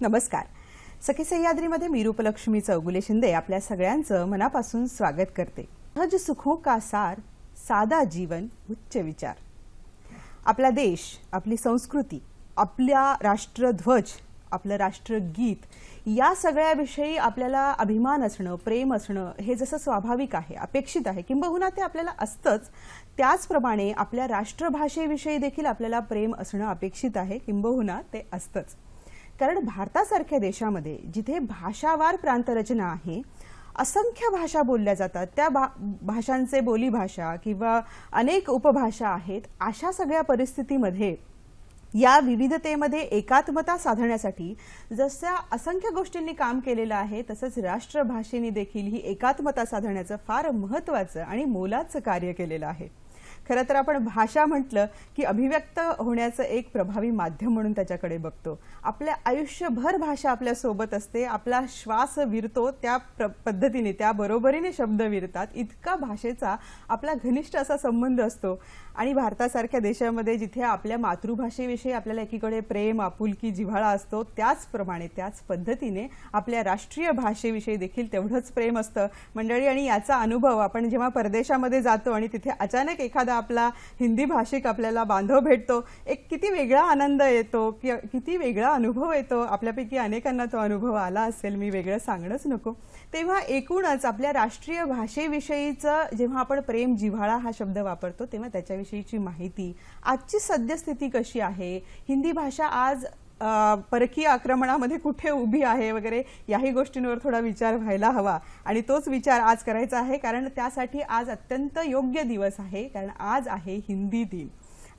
नमस्कार. सखी सह्याद्रीमध्ये मी रूपलक्ष्मी चौगुले शिंदे आपल्या सगळ्यांचं मनापासून स्वागत करते. सहज सुखों का सार, साधा जीवन उच्च विचार. आपला देश, आपली संस्कृती, आपला राष्ट्रध्वज, आपलं राष्ट्रगीत या सगळ्याविषयी आपल्याला अभिमान असणं, प्रेम असणं हे जसं स्वाभाविक आहे, अपेक्षित आहे, किंबहुना ते आपल्याला असतंच, त्याचप्रमाणे आपल्या राष्ट्रभाषेविषयी देखील आपल्याला प्रेम असणं अपेक्षित आहे, किंबहुना ते असतंच. कारण भारतासारख्या देशामध्ये जिथे भाषावार प्रांतरचना आहे, असंख्य भाषा बोलल्या जातात, त्या भाषांचे बोलीभाषा किंवा अनेक उपभाषा आहेत, अशा सगळ्या परिस्थितीमध्ये या विविधतेमध्ये एकात्मता साधण्यासाठी जशा असंख्य गोष्टींनी काम केलेलं आहे, तसंच राष्ट्रभाषेने देखील ही एकात्मता साधण्याचं फार महत्त्वाचं आणि मोलाचं कार्य केलेलं आहे. खरं तर आपण भाषा म्हटलं की अभिव्यक्त होण्याचं एक प्रभावी माध्यम म्हणून त्याच्याकडे बघतो. आपल्या आयुष्यभर भाषा आपल्या सोबत असते, आपला श्वास विरतो त्या पद्धतीने, त्या बरोबरीने शब्द विरतात, इतका भाषेचा आपला घनिष्ठ असा संबंध असतो. आणि भारतासारख्या देशामध्ये जिथे आपल्या मातृभाषेविषयी आपल्याला एकीकडे प्रेम, आपुलकी, जिव्हाळा असतो, त्याचप्रमाणे त्याच पद्धतीने आपल्या राष्ट्रीय भाषेविषयी देखील तेवढंच प्रेम असतं मंडळी. आणि याचा अनुभव आपण जेव्हा परदेशामध्ये जातो आणि तिथे अचानक एखादा आपला हिंदी भाषिक आपल्याला बांधव भेटतो, एक किती वेगळा आनंद येतो, किती वेगळा अनुभव येतो. आपल्यापैकी अनेकांना तो अनुभव आला असेल, मी वेगळं सांगणंच नको. तेव्हा एकूणच आपल्या राष्ट्रीय भाषेविषयीचं जेव्हा आपण प्रेम, जिव्हाळा हा शब्द वापरतो, तेव्हा त्याच्याविषयीची माहिती, आजची सद्यस्थिती कशी आहे, हिंदी भाषा आज परकीय आक्रमणामध्ये कुठे उभी आहे वगैरे, याही गोष्टींवर थोडा विचार व्हायला हवा. आणि तोच विचार आज करायचा आहे, कारण त्यासाठी आज अत्यंत योग्य दिवस आहे, कारण आज आहे हिंदी दिन.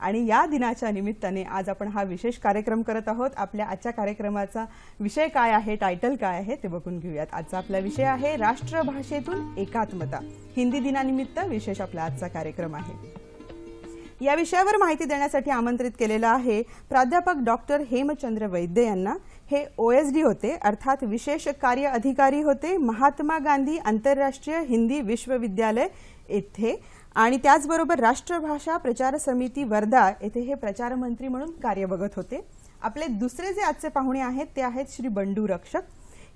आणि या दिनाच्या निमित्ताने आज आपण हा विशेष कार्यक्रम करत आहोत. आपल्या आजच्या कार्यक्रमाचा विषय काय आहे, टायटल काय आहे ते बघून घेऊयात. आजचा आपला विषय आहे राष्ट्रभाषेतून एकात्मता. हिंदी दिनानिमित्त विशेष आपला आजचा कार्यक्रम आहे. या विषयावर माहिती देण्यासाठी आमंत्रित केलेला आहे प्राध्यापक डॉक्टर हेमचंद्र वैद्य यांना. हे OSD होते, अर्थात विशेष कार्य अधिकारी होते, महात्मा गांधी आंतरराष्ट्रीय हिंदी विश्वविद्यालय येथे. आणि त्याचबरोबर राष्ट्रभाषा प्रचार समिती वर्धा येथे हे प्रचार मंत्री म्हणून कार्य बघत होते. आपले दुसरे जे आजचे पाहुणे आहेत ते आहेत श्री बंडू रक्षक.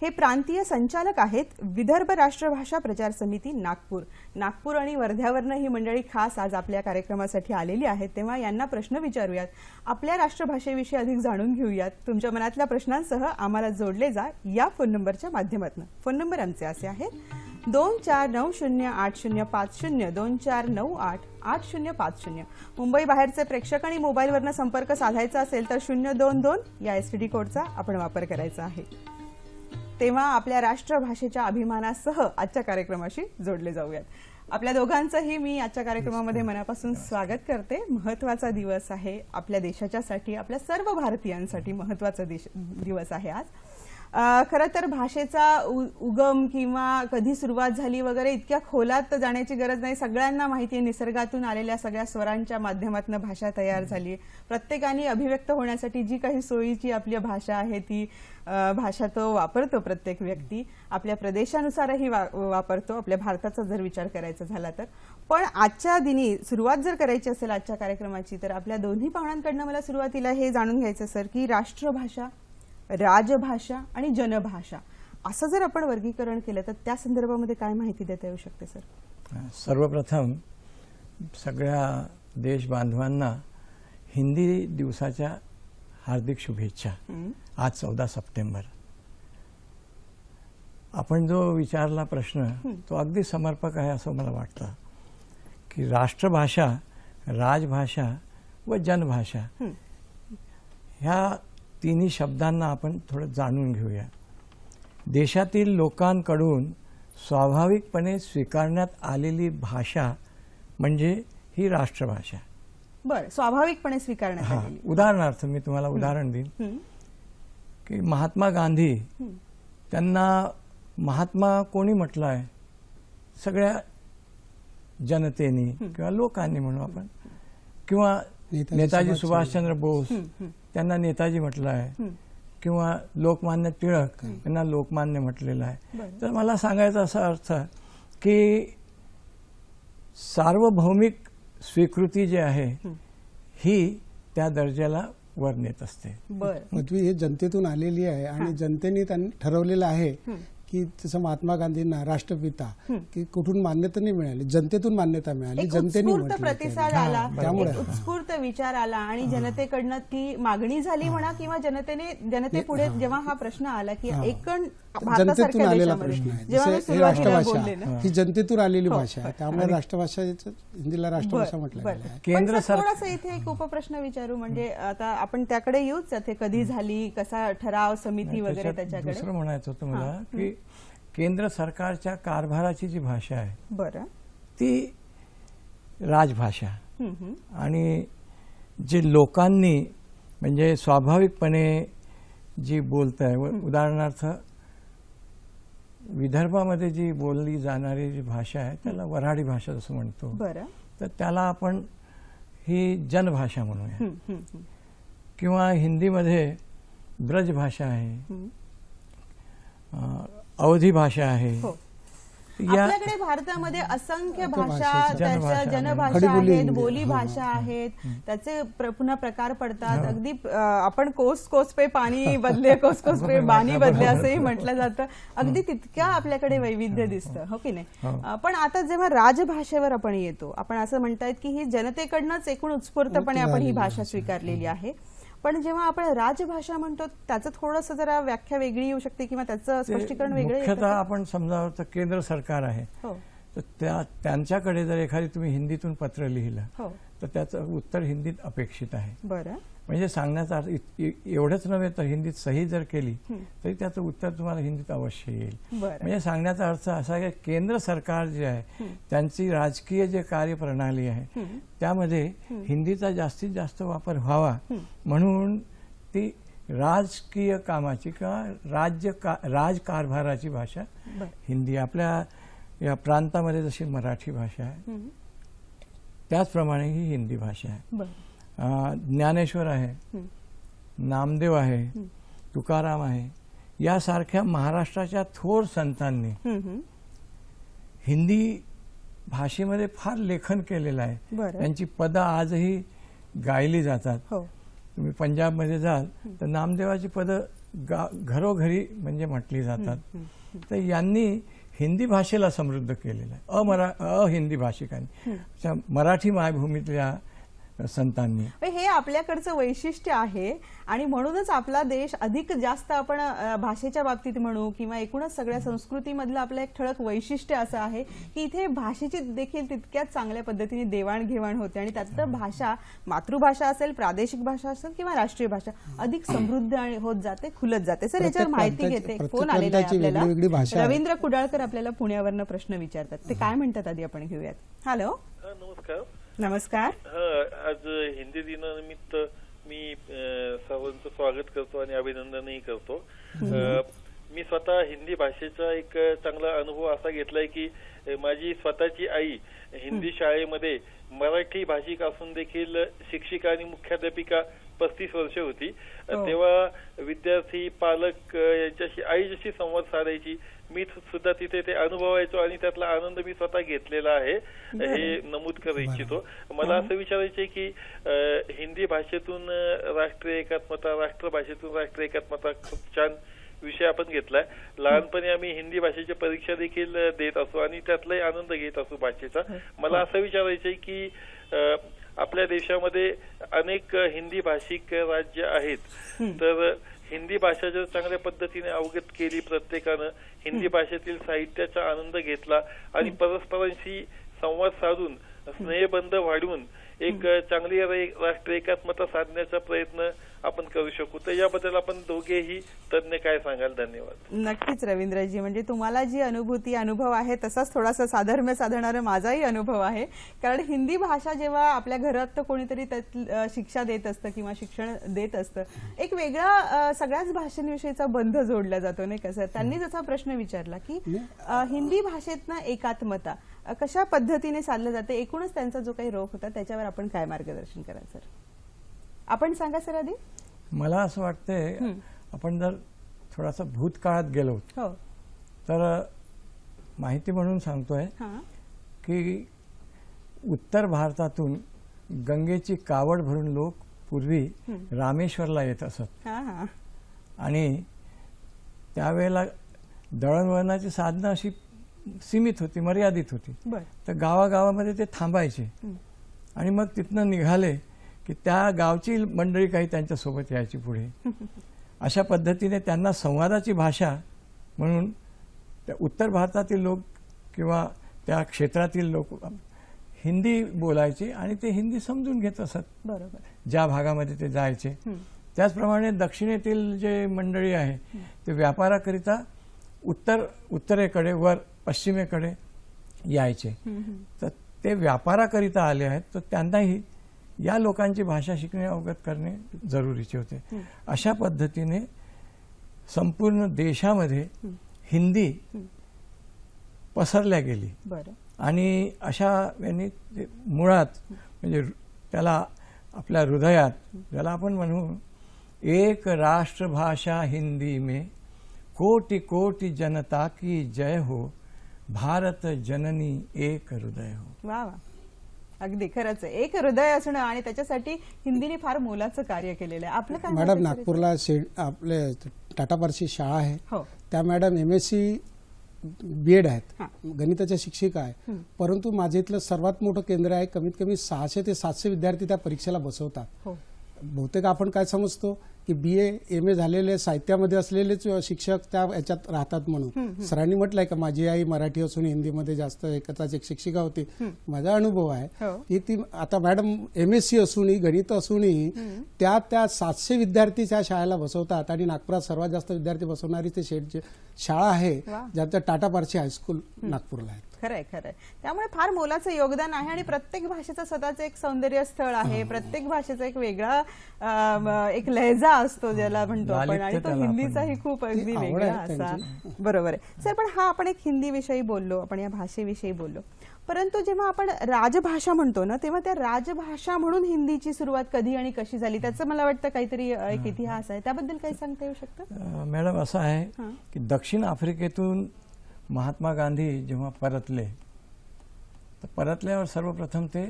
हे प्रांतीय संचालक आहेत, विदर्भ राष्ट्रभाषा प्रचार समिती नागपूर. नागपूर आणि वर्ध्यावरनं ही मंडळी खास आज आपल्या कार्यक्रमासाठी आलेली आहेत. तेव्हा यांना प्रश्न विचारूयात, आपल्या राष्ट्रभाषेविषयी अधिक जाणून घेऊयात. तुमच्या मनातल्या प्रश्नांसह आम्हाला जोडले जा या फोन नंबरच्या माध्यमातून. फोन नंबर आमचे असे आहेत 24908050, 24988050. मुंबई बाहेरचे प्रेक्षक आणि मोबाईलवरनं संपर्क साधायचा असेल तर 022 या STD कोडचा आपण वापर करायचा आहे. तेव्हा आपल्या राष्ट्रभाषेच्या अभिमानासह आजच्या कार्यक्रमाशी जोडले जाऊयात. आपल्या दोघांचंही मी आजच्या कार्यक्रमामध्ये मनापासून स्वागत करते. महत्त्वाचा दिवस आहे आपल्या देशाच्यासाठी, आपल्या सर्व भारतीयांसाठी महत्त्वाचा दिवस आहे आज. खरं तर भाषेचा उगम किंवा कधी सुरुवात झाली वगैरे इतक्या खोलात जाण्याची गरज नाही. सगळ्यांना माहिती आहे, निसर्गातून आलेल्या सगळ्या स्वरांच्या माध्यमातून भाषा तयार झाली. प्रत्येकाने अभिव्यक्त होण्यासाठी जी काही सोयीची आपली भाषा आहे ती भाषा तो वापरतो. प्रत्येक व्यक्ती आपल्या प्रदेशानुसारही वापरतो, आपल्या भारताचा जर विचार करायचा झाला तर. पण आजच्या दिनी सुरुवात जर करायची असेल आजच्या कार्यक्रमाची, तर आपल्या दोन्ही पाहुण्यांकडनं मला सुरुवातीला हे जाणून घ्यायचं सर की राष्ट्रभाषा, राजभाषा आणि जनभाषा असं जर आपण वर्गीकरण केलं तर त्या संदर्भामध्ये काय माहिती देता येऊ शकते सर? सर्वप्रथम सगळ्या देश बांधवांना हिंदी दिवसाच्या हार्दिक शुभेच्छा. आज 14 सप्टेंबर. आपण जो विचारला प्रश्न तो अगदी समर्पक आहे असं मला वाटतं की राष्ट्रभाषा, राजभाषा व जनभाषा ह्या तिन्ही शब्दांना आपण थोडं जाणून घेऊया. देशातील लोकांकडून स्वाभाविकपणे स्वीकारण्यात आलेली भाषा म्हणजे ही राष्ट्रभाषा. बरं, स्वाभाविकपणे स्वीकारण्यात आलेली. उदाहरणार्थ मी तुम्हाला उदाहरण देईन की महात्मा गांधी, त्यांना महात्मा कोणी म्हटलं आहे? सगळ्या जनतेने किंवा लोकांनी म्हणू आपण, किंवा नेताजी सुभाषचंद्र बोस त्यांना नेताजी म्हटलं आहे, किंवा लोकमान्य टिळक यांना लोकमान्य म्हटलेलं आहे. तर मला सांगायचा असा अर्थ की सार्वभौमिक स्वीकृती जी आहे ही त्या दर्जाला वर नेत असते. बर पृथ्वी ही जनतेतून आलेली आहे आणि जनतेने त्यांनी ठरवलेलं आहे की जसं महात्मा गांधींना राष्ट्रपिता की कुठून मान्यता नाही मिळाली, जनतेतून मान्यता मिळाली, एक जनतेने उत्स्फूर्त म्हटलं प्रतिसाद त्याने. आला, त्यामुळे एक उत्स्फूर्त विचार आला आणि जनतेकडनं ती मागणी झाली म्हणा किंवा जनतेपुढे जेव्हा हा प्रश्न आला की एकूण जनतेतून भारतासारख्या आलेला देशामध्ये प्रश्न आहे. जेव्हा मी जसं हे सुरुवातीला बोलले ना राष्ट्रभाषा ही जनतेतून आलेली हो, भाषा आहे, त्यामुळे राष्ट्रभाषा हिंदीला राष्ट्रभाषा म्हटलं बर गेलं आहे. केंद्र थोडासा इथे एक उपप्रश्न विचारू, म्हणजे आता आपण त्याकडे येऊच, ते कधी झाली, कसा ठराव, समिती वगैरे त्याच्यात त्याच्याकडे. दुसरं म्हणायचं होतं मला की केंद्र सरकारच्या कारभाराची जी भाषा आहे बरं. ती राजभाषा हम्म. आणि जे लोकांनी म्हणजे स्वाभाविकपणे जी बोलत आहे, उदाहरणार्थ विदर्भामध्ये जी बोलली जाणारी जी भाषा आहे त्याला वऱ्हाडी भाषा जसं म्हणतो, बरं. तर त्याला आपण ही जनभाषा म्हणूया. हम्म. किंवा हिंदीमध्ये ब्रज भाषा आहे, अवधी भाषा आहे. हो. या आपल्याकडे भारतामध्ये असंख्य भाषा, भाषेचं त्याच्या जनभाषा खडीबोली आहेत, हिंदी. बोली भाषा आहेत, त्याचे पुन्हा प्रकार पडतात. अगदी आपण कोस कोस पे पाणी बदले, कोस कोस पे बाणी बदले असंही म्हटलं जातं. अगदी तितक्या आपल्याकडे वैविध्य दिसतं, हो की नाही? पण आता जेव्हा राजभाषेवर आपण येतो, आपण असं म्हणतायत की ही जनतेकडनंच एकूण उत्स्फूर्तपणे आपण ही भाषा स्वीकारलेली आहे. पण जेव्हा आपण राजभाषा म्हणतो त्याचं थोडंसं जरा व्याख्या वेगळी येऊ शकते किंवा त्याचं स्पष्टीकरण वेगळं येतं मुख्यतः का? आपण समजावं तर केंद्र सरकार आहे, हो तर त्यांच्याकडे जर एखादी तुम्ही हिंदीतून पत्र लिहिलं हो. तर त्याचं उत्तर हिंदीत अपेक्षित आहे. बरं. म्हणजे सांगण्याचा अर्थ एवढंच नव्हे तर हिंदीत सही जर केली तरी त्याचं उत्तर तुम्हाला हिंदीत अवश्य येईल. बरं. म्हणजे सांगण्याचा अर्थ असा आहे की केंद्र सरकार जे आहे त्यांची राजकीय जे कार्यप्रणाली आहे त्यामध्ये हिंदीचा जास्तीत जास्त वापर व्हावा म्हणून ती राजकीय कामाची किंवा राजकारभाराची भाषा बरं. हिंदी. आपल्या या प्रांतामध्ये जशी मराठी भाषा आहे त्याचप्रमाणे ही हिंदी भाषा आहे. बरं. ज्ञानेश्वर आहे, नामदेव आहे, तुकाराम आहे, यासारख्या महाराष्ट्राच्या थोर संतांनी हिंदी भाषेमध्ये फार लेखन केलेलं आहे. बरं. त्यांची पदं आजही गायली जातात. हो. तुम्ही पंजाबमध्ये जाल तर नामदेवाची पदं घरोघरी म्हणजे म्हटली जातात. तर यांनी हिंदी भाषेला समृद्ध केलेलं आहे अहिंदी भाषिकांनी, मराठी मायभूमीतल्या संतांनी. हे आपल्याकडचं वैशिष्ट्य आहे आणि म्हणूनच आपला देश अधिक जास्त आपण भाषेच्या बाबतीत म्हणू किंवा एकूणच सगळ्या संस्कृतीमधलं आपलं एक ठळक वैशिष्ट्य असं आहे की इथे भाषेची देखील तितक्याच चांगल्या पद्धतीने देवाणघेवाण होते आणि त्यात भाषा, मातृभाषा असेल, प्रादेशिक भाषा असेल किंवा राष्ट्रीय भाषा अधिक समृद्ध आणि होत जाते, खुलत जाते. सर, याच्यावर माहिती घेते. फोन आलेला आहे आपल्याला. रवींद्र कुडाळकर आपल्याला पुण्यावरनं प्रश्न विचारतात. ते काय म्हणतात आधी आपण घेऊयात. हॅलो. नमस्कार. नमस्कार. आज हिंदी दिनानिमित्त मी सर्वांचं स्वागत करतो आणि अभिनंदनही करतो. मी स्वतः हिंदी भाषेचा एक चांगला अनुभव असा घेतलाय की माझी स्वतःची आई हिंदी शाळेमध्ये मराठी भाषिक असून देखील शिक्षिका आणि मुख्याध्यापिका 35 वर्ष होती. तेव्हा विद्यार्थी, पालक यांच्याशी आई जशी संवाद साधायची, मी सुद्धा तिथे ते अनुभवायचो आणि त्यातला आनंद मी स्वतः घेतलेला आहे हे नमूद करू इच्छितो. मला असं विचारायचंय की हिंदी भाषेतून राष्ट्रीय एकात्मता, राष्ट्रभाषेतून राष्ट्रीय एकात्मता खूप छान विषय आपण घेतलाय. लहानपणी आम्ही हिंदी भाषेच्या परीक्षा देखील देत असू आणि त्यातलाही आनंद घेत असू भाषेचा. मला असं विचारायचंय की आपल्या देशामध्ये अनेक हिंदी भाषिक राज्य आहेत, तर हिंदी भाषा जर चांगल्या पद्धतीने अवगत केली, प्रत्येकानं हिंदी भाषेतील साहित्याचा आनंद घेतला आणि परस्परांशी संवाद साधून स्नेहबंध वाढवून एक चांगली राष्ट्रीय एकात्मता साधण्याचा प्रयत्न आपण करू शकू. तर याबद्दल आपण दोघेही तज्ञ काय सांगाल? धन्यवाद. नक्कीच रवींद्रजी, म्हणजे तुम्हाला जी अनुभव आहे तसाच थोडासा साधर्म्य साधणारा माझाही अनुभव आहे. कारण हिंदी भाषा जेव्हा आपल्या घरात कोणीतरी शिक्षा देत असतं किंवा शिक्षण देत असतं, एक वेगळा सगळ्याच भाषेविषयीचा बंध जोडला जातो, नाही का सर? त्यांनी जसा प्रश्न विचारला की हिंदी भाषेतनं एकात्मता कशा पद्धतीने साधलं जाते, एकूणच त्यांचा जो काही रोख होता त्याच्यावर आपण काय मार्गदर्शन कराल सर? आपण सांगा सर आधी. मला असं वाटतंय आपण जर थोडासा भूतकाळात गेलो तर माहिती म्हणून सांगतोय की उत्तर भारतातून गंगेची कावड भरून लोक पूर्वी रामेश्वरला येत असत हा हा आणि त्यावेळेला दळणवळणाची साधनं अशी सीमित होती, मर्यादित होती. बर तर गावागावामध्ये ते थांबायचे आणि मग तिथनं निघाले की त्या गावची मंडळी काही त्यांच्यासोबत यायची पुढे. अशा पद्धतीने त्यांना संवादाची भाषा म्हणून त्या उत्तर भारतातील लोक किंवा त्या क्षेत्रातील लोक हिंदी बोलायचे आणि ते हिंदी समजून घेत असत बरोबर. ज्या भागामध्ये ते जायचे. त्याचप्रमाणे दक्षिणेतील जे मंडळी आहे ते व्यापाराकरिता उत्तरेकडे वर पश्चिमेकडे यायचे. तर ते व्यापाराकरिता आले आहेत तर त्यांनाही या लोकांची भाषा शिकणे अवगत करणे जरुरीचे होते. अशा पद्धतीने संपूर्ण देशामध्ये हिंदी पसरल्या गेली बरं आणि अशा यांनी मुळात म्हणजे त्याला आपल्या हृदयात ज्याला आपण म्हणू एक राष्ट्रभाषा हिंदी में कोटि कोटि जनता की जय हो, भारत जननी एक हृदय हो. वा वा, अगदी खरंच आहे. एक हृदय असणं आणि त्याच्यासाठी हिंदीने फार मोलाचं कार्य केलेलं आहे. आपलं काय मत मॅडम आहे, सर? नागपूरला आपले टाटा पारशी शाळा आहे, हो त्या मॅडम MSc BEd हा. आहेत, गणिताच्या शिक्षिका आहे. परंतु माझे इथलं सर्वात मोठं केंद्र आहे, कमीत कमी 600 ते 700 विद्यार्थी त्या परीक्षेला बसवतात. हो बहुतेक आपण काय समजतो की BA MA झालेले साहित्यामध्ये असलेलेच शिक्षक त्या याच्यात राहतात म्हणून. सरांनी म्हटलंय का माझी आई मराठी असून हिंदीमध्ये जास्त एकताच एक शिक्षिका होती. माझा अनुभव आहे हो. की ती आता मॅडम MSc असूनही गणित असूनही त्या 700 विद्यार्थी त्या शाळेला बसवतात आणि नागपुरात सर्वात जास्त विद्यार्थी बसवणारी ते शाळा आहे वा. ज्याचं टाटा पारशी हायस्कूल नागपूरला आहे. खरंय खरंय. त्यामुळे फार मोलाचं योगदान आहे आणि प्रत्येक भाषेचं स्वतःचं एक सौंदर्य स्थळ आहे. प्रत्येक भाषेचा एक वेगळा एक लहजा असतो ज्याला म्हणतो आपण, आणि लालित्य तो त्याला आपण हिंदीचाही खूप अगदी ती आवड वेगळा आहे असा. त्यांची. बरोबर आहे सर. पण हा आपण एक हिंदी विषयी बोललो, आपण या भाषेविषयी बोललो, परंतु जेव्हा आपण राजभाषा म्हणतो ना तेव्हा त्या राजभाषा म्हणून हिंदीची सुरुवात कधी आणि कशी झाली त्याचं मला वाटतं काहीतरी एक इतिहास आहे. त्याबद्दल काही सांगता येऊ शकतं? मॅडम असं आहे हां. की दक्षिण आफ्रिकेतून महात्मा गांधी जेव्हा परतले तर परतल्यावर सर्वप्रथम ते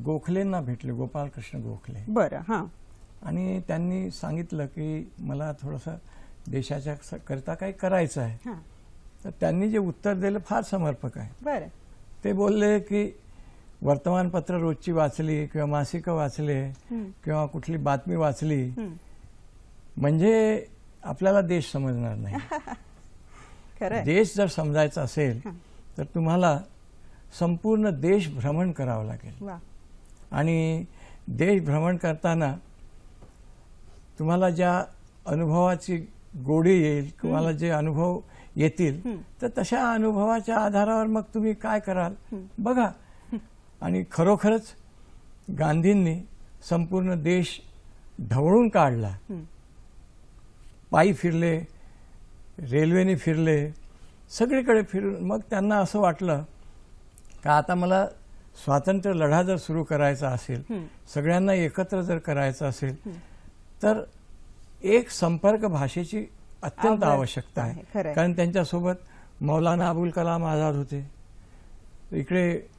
गोखलेंना भेटले, गोपालकृष्ण गोखले. बरं. हां आणि त्यांनी सांगितलं की मला थोडंसं देशाच्या करता काही करायचं आहे. हां तर त्यांनी जे उत्तर दिलं फार समर्पक आहे. बरं. ते बोलले की वर्तमानपत्र रोजची वाचली किंवा मासिकं वाचले किंवा कुठली बातमी वाचली म्हणजे आपल्याला देश समजणार नाही. खरंय. देश जर समजायचा असेल तर तुम्हाला संपूर्ण देश भ्रमण करावं लागेल. वा. आणि देश भ्रमण करताना तुम्हाला ज्या अनुभवाची गोडी येईल, तुम्हाला जे अनुभव येतील तर तशा अनुभवाच्या आधारावर मग तुम्ही काय कराल बघा. आणि खरोखरच गांधींनी संपूर्ण देश ढवळून काढला. पायी फिरले, रेल्वेने फिरले, सगळीकडे फिरून मग त्यांना असं वाटलं का आता मला स्वातंत्र्य लढा जर सुरू करायचा असेल, सगळ्यांना एकत्र जर करायचं असेल तर एक संपर्क भाषेची अत्यंत आवश्यकता आहे. खरंय. कारण त्यांच्यासोबत मौलाना अबुल कलाम आझाद होते, इकडे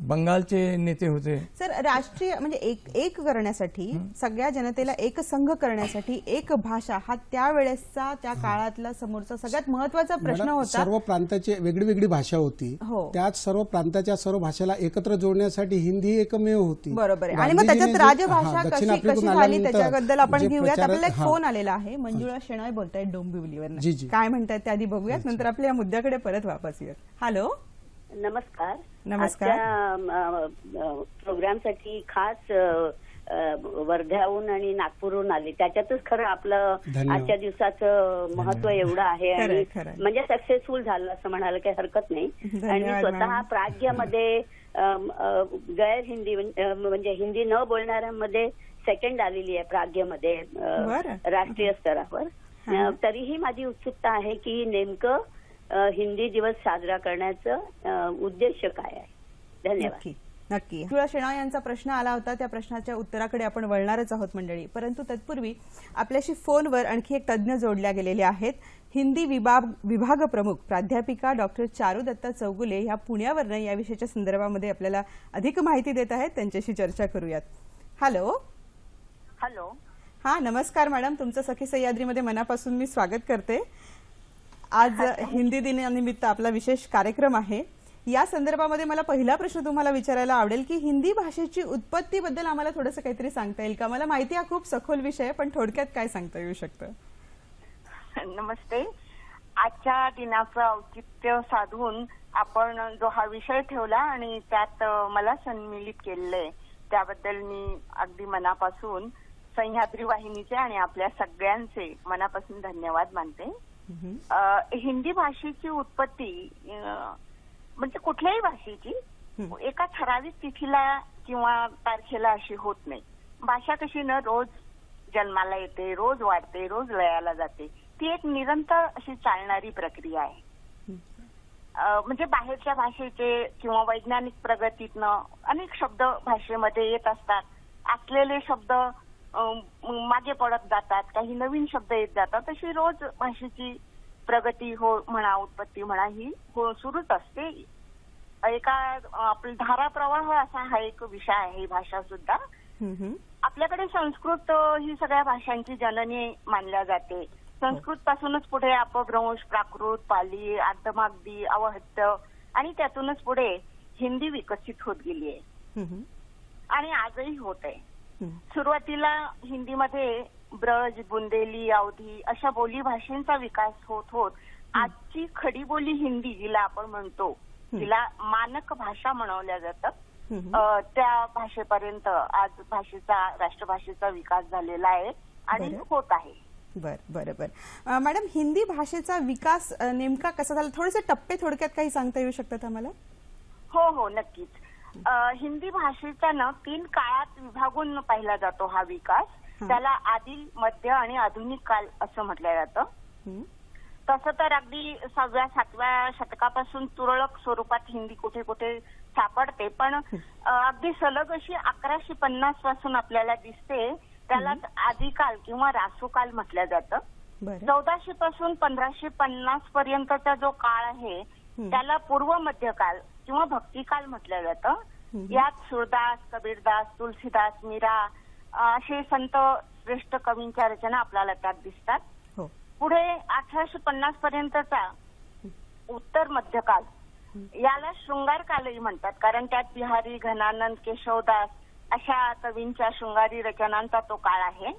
बंगालचे नेते होते. सर राष्ट्रीय म्हणजे एक करण्यासाठी, सगळ्या जनतेला एक संघ करण्यासाठी एक भाषा हा त्यावेळेसचा त्या काळातला समोरचा सगळ्यात महत्वाचा प्रश्न मॅडम, होता. सर्व प्रांताची वेगळी वेगळी भाषा होती. हो. त्यात सर्व प्रांताच्या सर्व भाषेला एकत्र जोडण्यासाठी हिंदी ही एकमेव होती. बरोबर आहे. आणि मग त्याच्यात राजभाषा कशी झाली त्याच्याबद्दल आपण घेऊयात. आपल्याला एक फोन आलेला आहे. मंजुळा शेणाय बोलतायत डोंबिवलीवर. जी, जी. काय म्हणतात ते आधी बघूयात, नंतर आपल्या या मुद्द्याकडे परत वापस येऊयात. हॅलो. नमस्कार. नमस्कार. प्रोग्रामसाठी खास वर्ध्याहून आणि नागपूरहून आले. त्याच्यातच खरं आपलं धन्यवाद. आजच्या दिवसाचं महत्व एवढं आहे खरंय, आणि खरंय. म्हणजे सक्सेसफुल झालं असं म्हणायला काही हरकत नाही. धन्यवाद, आणि स्वतः मॅम. प्राग्यमध्ये गैर हिंदी म्हणजे हिंदी न बोलणाऱ्यांमध्ये सेकंड आलेली आहे प्राग्यमध्ये बरं. राष्ट्रीय स्तरावर. तरीही माझी उत्सुकता आहे की नेमकं हिंदी दिवस साजरा करण्याचं उद्देश काय आहे. धन्यवाद. नक्की नक्की. मंजुळा शेणाय यांचा प्रश्न आला होता, त्या प्रश्नाच्या उत्तराकडे आपण वळणारच आहोत मंडळी. परंतु तत्पूर्वी आपल्याशी फोनवर आणखी एक तज्ज्ञ जोडल्या गेलेले आहेत. हिंदी विभाग प्रमुख प्राध्यापिका डॉक्टर चारू दत्ता चौगुले ह्या पुण्यावरनं या विषयाच्या संदर्भामध्ये आपल्याला अधिक माहिती देत आहेत. त्यांच्याशी चर्चा करूयात. हॅलो. हॅलो. हा, नमस्कार मॅडम, तुमचं सखी सह्याद्रीमध्ये मनापासून मी स्वागत करते. आज हिंदी दिनानिमित्त आपला विशेष कार्यक्रम आहे. या संदर्भामध्ये मला पहिला प्रश्न तुम्हाला विचारायला आवडेल की हिंदी भाषेची उत्पत्ती बद्दल आम्हाला थोडंसं काहीतरी सांगता येईल का? मला माहिती आहे खूप सखोल विषय आहे, पण थोडक्यात काय सांगता येऊ शकतं? नमस्ते. आजच्या दिनाचं औचित्य साधून आपण जो हा विषय ठेवला आणि त्यात मला सम्मिलित केलेलं त्याबद्दल मी अगदी मनापासून सह्याद्री वाहिनीचे आणि आपल्या सगळ्यांचे मनापासून धन्यवाद मानते. हिंदी भाषेची उत्पत्ती म्हणजे कुठल्याही भाषेची एका ठराविक तिथीला किंवा तारखेला अशी होत नाही. भाषा कशी ना रोज जन्माला येते, रोज वाढते, रोज लयाला जाते. ती एक निरंतर अशी चालणारी प्रक्रिया आहे. म्हणजे बाहेरच्या भाषेचे किंवा वैज्ञानिक प्रगतीतनं अनेक शब्द भाषेमध्ये येत असतात. असलेले शब्द मागे पडत जातात, काही नवीन शब्द येत जातात. अशी रोज भाषेची प्रगती हो म्हणा, उत्पत्ती म्हणा, ही सुरूच असते. एका आपला धाराप्रवाह असा हा एक विषय आहे ही भाषा सुद्धा. आपल्याकडे संस्कृत ही सगळ्या भाषांची जननी मानल्या जाते. संस्कृत पासूनच पुढे अपभ्रंश, प्राकृत, पाली, आर्धमागधी, अवहट्ट आणि त्यातूनच पुढे हिंदी विकसित होत गेली आहे आणि आजही होत आहे. सुरुवातीला हिंदीमध्ये ब्रज, बुंदेली, अवधी अशा बोली भाषेंचा विकास होत होत आजची खडी बोली हिंदी जिला आपण म्हणतो, जिला मानक भाषा म्हणवल्या जातं, त्या भाषेपर्यंत आज भाषेचा, राष्ट्रभाषेचा विकास झालेला आहे आणि होत आहे. बरं. मॅडम, हिंदी भाषेचा विकास नेमका कसा झाला? थोडेसे टप्पे थोडक्यात काही सांगता येऊ शकतात आम्हाला? हो, नक्कीच. हिंदी भाषेचा ना 3 काळात विभागून पाहिला जातो हा विकास. त्याला आदिल, मध्य आणि आधुनिक काल असं म्हटलं जातं. तसं तर अगदी 6व्या-7व्या शतकापासून तुरळक स्वरूपात हिंदी कुठे कुठे सापडते, पण अगदी सलग अशी 1150 पासून आपल्याला दिसते. त्याला आदिकाल किंवा रासोकाल म्हटलं जातं. 1400 पासून 1550 पर्यंतचा जो काळ आहे त्याला पूर्व मध्यकाल किंवा भक्तिकाल म्हटलं जातं. यात सूरदास, कबीरदास, तुलसीदास, मीरा असे संत श्रेष्ठ कवींच्या रचना आपल्याला त्यात दिसतात. पुढे 1850 पर्यंतचा उत्तर मध्यकाल याला शृंगार कालही म्हणतात, कारण त्यात बिहारी, घनानंद, केशवदास अशा कवींच्या शृंगारी रचनांचा तो काळ आहे.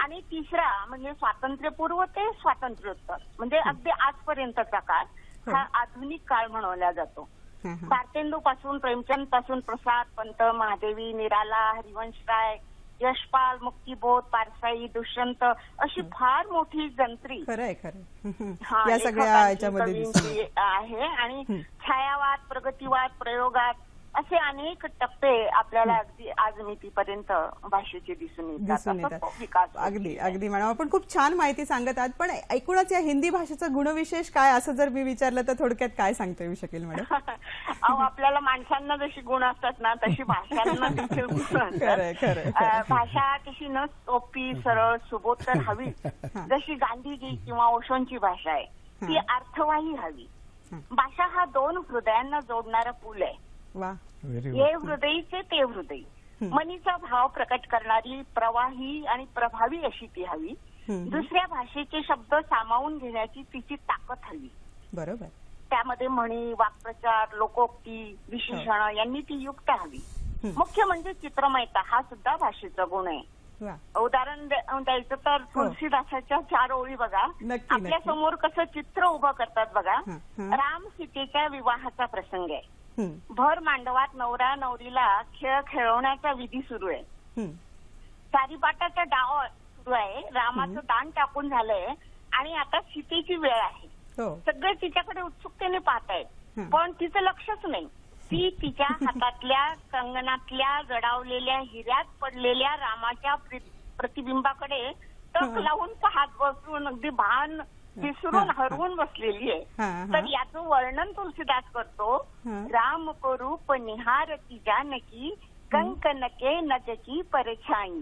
आणि तिसरा म्हणजे स्वातंत्र्यपूर्व ते स्वातंत्र्योत्तर म्हणजे अगदी आजपर्यंतचा काळ हा आधुनिक काळ म्हणवला जातो. भारतेंदू पासून, प्रेमचंद पासून प्रसाद, पंत, महादेवी, निराला, हरिवंशराय, यशपाल, मुक्तिबोध, पारसाई, दुष्यंत अशी फार मोठी जंत्री या सगळ्या याच्यामध्ये आहे. आणि छायावाद, प्रगतीवाद, प्रयोगात असे अनेक टप्पे आपल्याला अगदी आजमितीपर्यंत भाषेचे दिसून येतात. अगदी मॅडम, आपण खूप छान माहिती सांगत आहात. पण एकूणच या हिंदी भाषेचा गुणविशेष काय असं जर मी विचारलं तर थोडक्यात काय सांगता येऊ शकेल मॅडम? आपल्याला माणसांना जशी गुण असतात ना तशी भाषांना देखील गुण असतात. भाषा कशी न सोपी, सरळ, सुबोध तर हवी. जशी गांधीजी किंवा ओशोंची भाषा आहे ती अर्थवाही हवी. भाषा हा 2 हृदयांना जोडणारा पूल आहे. हे हृदयीचे ते हृदयी, मनीचा भाव प्रकट करणारी, प्रवाही आणि प्रभावी अशी ती हवी. दुसऱ्या भाषेचे शब्द सामावून घेण्याची तिची ताकद हवी. बरोबर. त्यामध्ये म्हणी, वाक्प्रचार, लोकोक्ती, विशेषण यांनी ती युक्त हवी. मुख्य म्हणजे चित्रमयता हा सुद्धा भाषेचा गुण आहे. उदाहरण द्यायचं तर तुलसीदासाच्या 4 ओळी बघा. आपल्या समोर कसं चित्र उभं करतात बघा. राम सीतेच्या विवाहाचा प्रसंग आहे. भर मांडवात नवरा नवरीला खेळ खेळवण्याचा विधी सुरू आहे. सारीपाटाचा डाव सुरू आहे. रामाचं दान टाकून झालंय आणि आता सीतेची वेळ आहे. सगळे तिच्याकडे उत्सुकतेने पाहतायत, पण तिचं लक्षच नाही. ती तिच्या हातातल्या कंगनातल्या जडावलेल्या हिऱ्यात पडलेल्या रामाच्या प्रतिबिंबाकडे टक लावून पाहत बसून अगदी भान विसरून हरवून बसलेली आहे. तर याचं वर्णन तुलसीदास करतो. राम को रूप निहारती जानकी, कंकनके नजकी परछाई,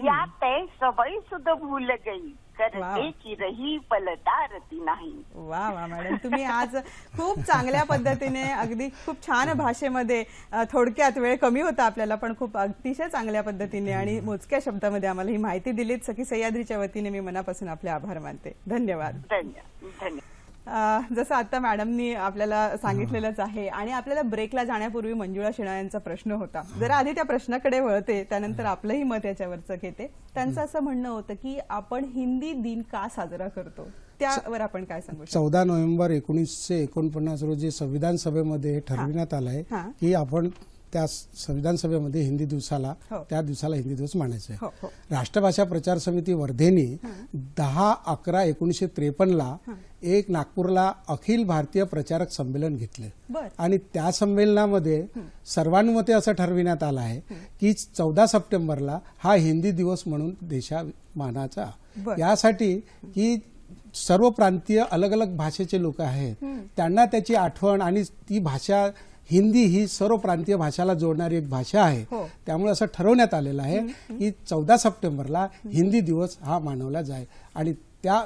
या तय सबई सुध भूल गई, करते चिरही पलटारती नाही. वा वा मॅडम, तुम्ही आज खूप चांगल्या पद्धतीने, अगदी खूप छान भाषेमध्ये, थोडक्यात, वेळ कमी होता आपल्याला पण खूप अतिशय चांगल्या पद्धतीने आणि मोजक्या शब्दामध्ये आम्हाला ही माहिती दिलीत. सखी सह्याद्रीच्या वतीने मी मनापासून आपले आभार मानते. धन्यवाद. धन्यवाद. जसं आता मॅडमनी आपल्याला सांगितलेलंच आहे आणि आपल्याला ब्रेकला जाण्यापूर्वी मंजुळा शेणा यांचा प्रश्न होता. जरा आधी त्या प्रश्नाकडे वळते, त्यानंतर आपलंही मत याच्यावरचं घेते. त्यांचं असं म्हणणं होतं की आपण हिंदी दिन का साजरा करतो, त्यावर आपण काय सांगू शकतो? 14 नोव्हेंबर 1949 रोजी संविधान सभेमध्ये ठरविण्यात आलं आहे की आपण त्या संविधान सभेमध्ये हिंदी दिवसाला, त्या दिवसाला हिंदी दिवस मानायचा आहे. राष्ट्रभाषा प्रचार समिती वर्धेने 10/11/1953 एक नागपूरला अखिल भारतीय प्रचारक संमेलन घेतले आणि त्या संमेलनामध्ये सर्वानुमते असं ठरविण्यात आलं आहे की 14 सप्टेंबरला हा हिंदी दिवस म्हणून देशा मानाचा. यासाठी की सर्व प्रांतीय अलग अलग भाषेचे लोक आहेत, त्यांना त्याची आठवण, आणि ती भाषा हिंदी ही सर्व प्रांतीय भाषाला जोडणारी एक भाषा आहे. त्यामुळे असं ठरवण्यात आलेलं आहे की 14 सप्टेंबरला हिंदी दिवस हा मानवला जाईल आणि त्या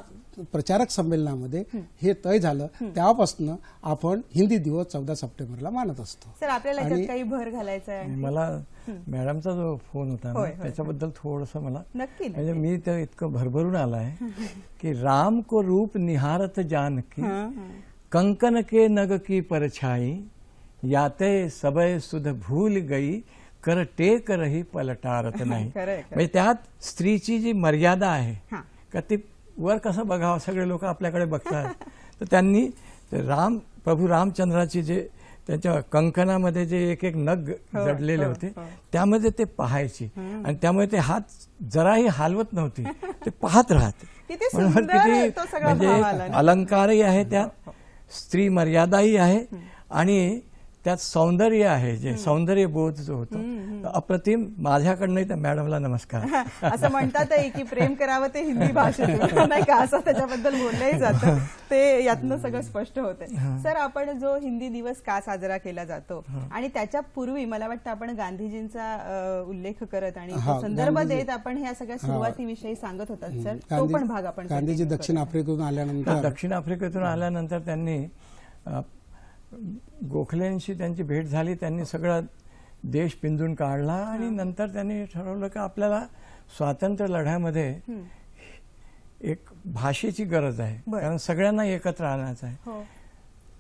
प्रचारक संमेलनामध्ये हे तय झालं. तेव्हापासून आपण हिंदी दिवस 14 सप्टेंबरला मानत असतो. सर, आपल्याला याच्यात काही भर घालायचा आहे? मला मॅडमचा जो फोन होता ना, त्याच्याबद्दल थोडंसं मला, नक्की, म्हणजे मी ते इतकं भरभरून आलाय की राम को रूप निहारत जानकी, कंकन के नग की परछाई, याते सबय सुध भूल गई, कर टेक रही पलटारत नाही. म्हणजे त्यात स्त्रीची जी मर्यादा आहे का, ती वर कसं बघावं, सगळे लोक आपल्याकडे बघतात. तर त्यांनी प्रभू रामचंद्राची जे त्यांच्या कंकणामध्ये जे एक एक नग जडलेले होते, त्यामध्ये ते पाहायची आणि त्यामुळे ते हात जराही हालवत नव्हती, ते पाहत राहते. म्हणून किती म्हणजे अलंकारही आहे, त्यात स्त्री मर्यादाही आहे आणि त्यात सौंदर्य आहे, जे सौंदर्य बोध जो होतो अप्रतिम. माझ्याकडनं त्या मॅडमला नमस्कार. असं म्हणतात की प्रेम करावं ते हिंदी भाषेतून, नाही का, असं त्याच्याबद्दल बोललंही जातं. ते यातनं सगळं स्पष्ट होते. सर, आपण जो हिंदी दिवस का साजरा केला जातो आणि त्याच्या पूर्वी मला वाटतं आपण गांधीजींचा उल्लेख करत आणि संदर्भ देत आपण ह्या सगळ्या सुरुवातीविषयी सांगत होतात. सर, तो पण भाग आपण. गांधीजी दक्षिण आफ्रिकेतून आल्यानंतर त्यांनी गोखलेंशी त्यांची भेट झाली. त्यांनी सगळा देश पिंजून काढला आणि नंतर त्यांनी ठरवलं की आपल्याला स्वातंत्र्य लढ्यामध्ये एक भाषेची गरज आहे, कारण सगळ्यांना एकत्र आणायचं आहे,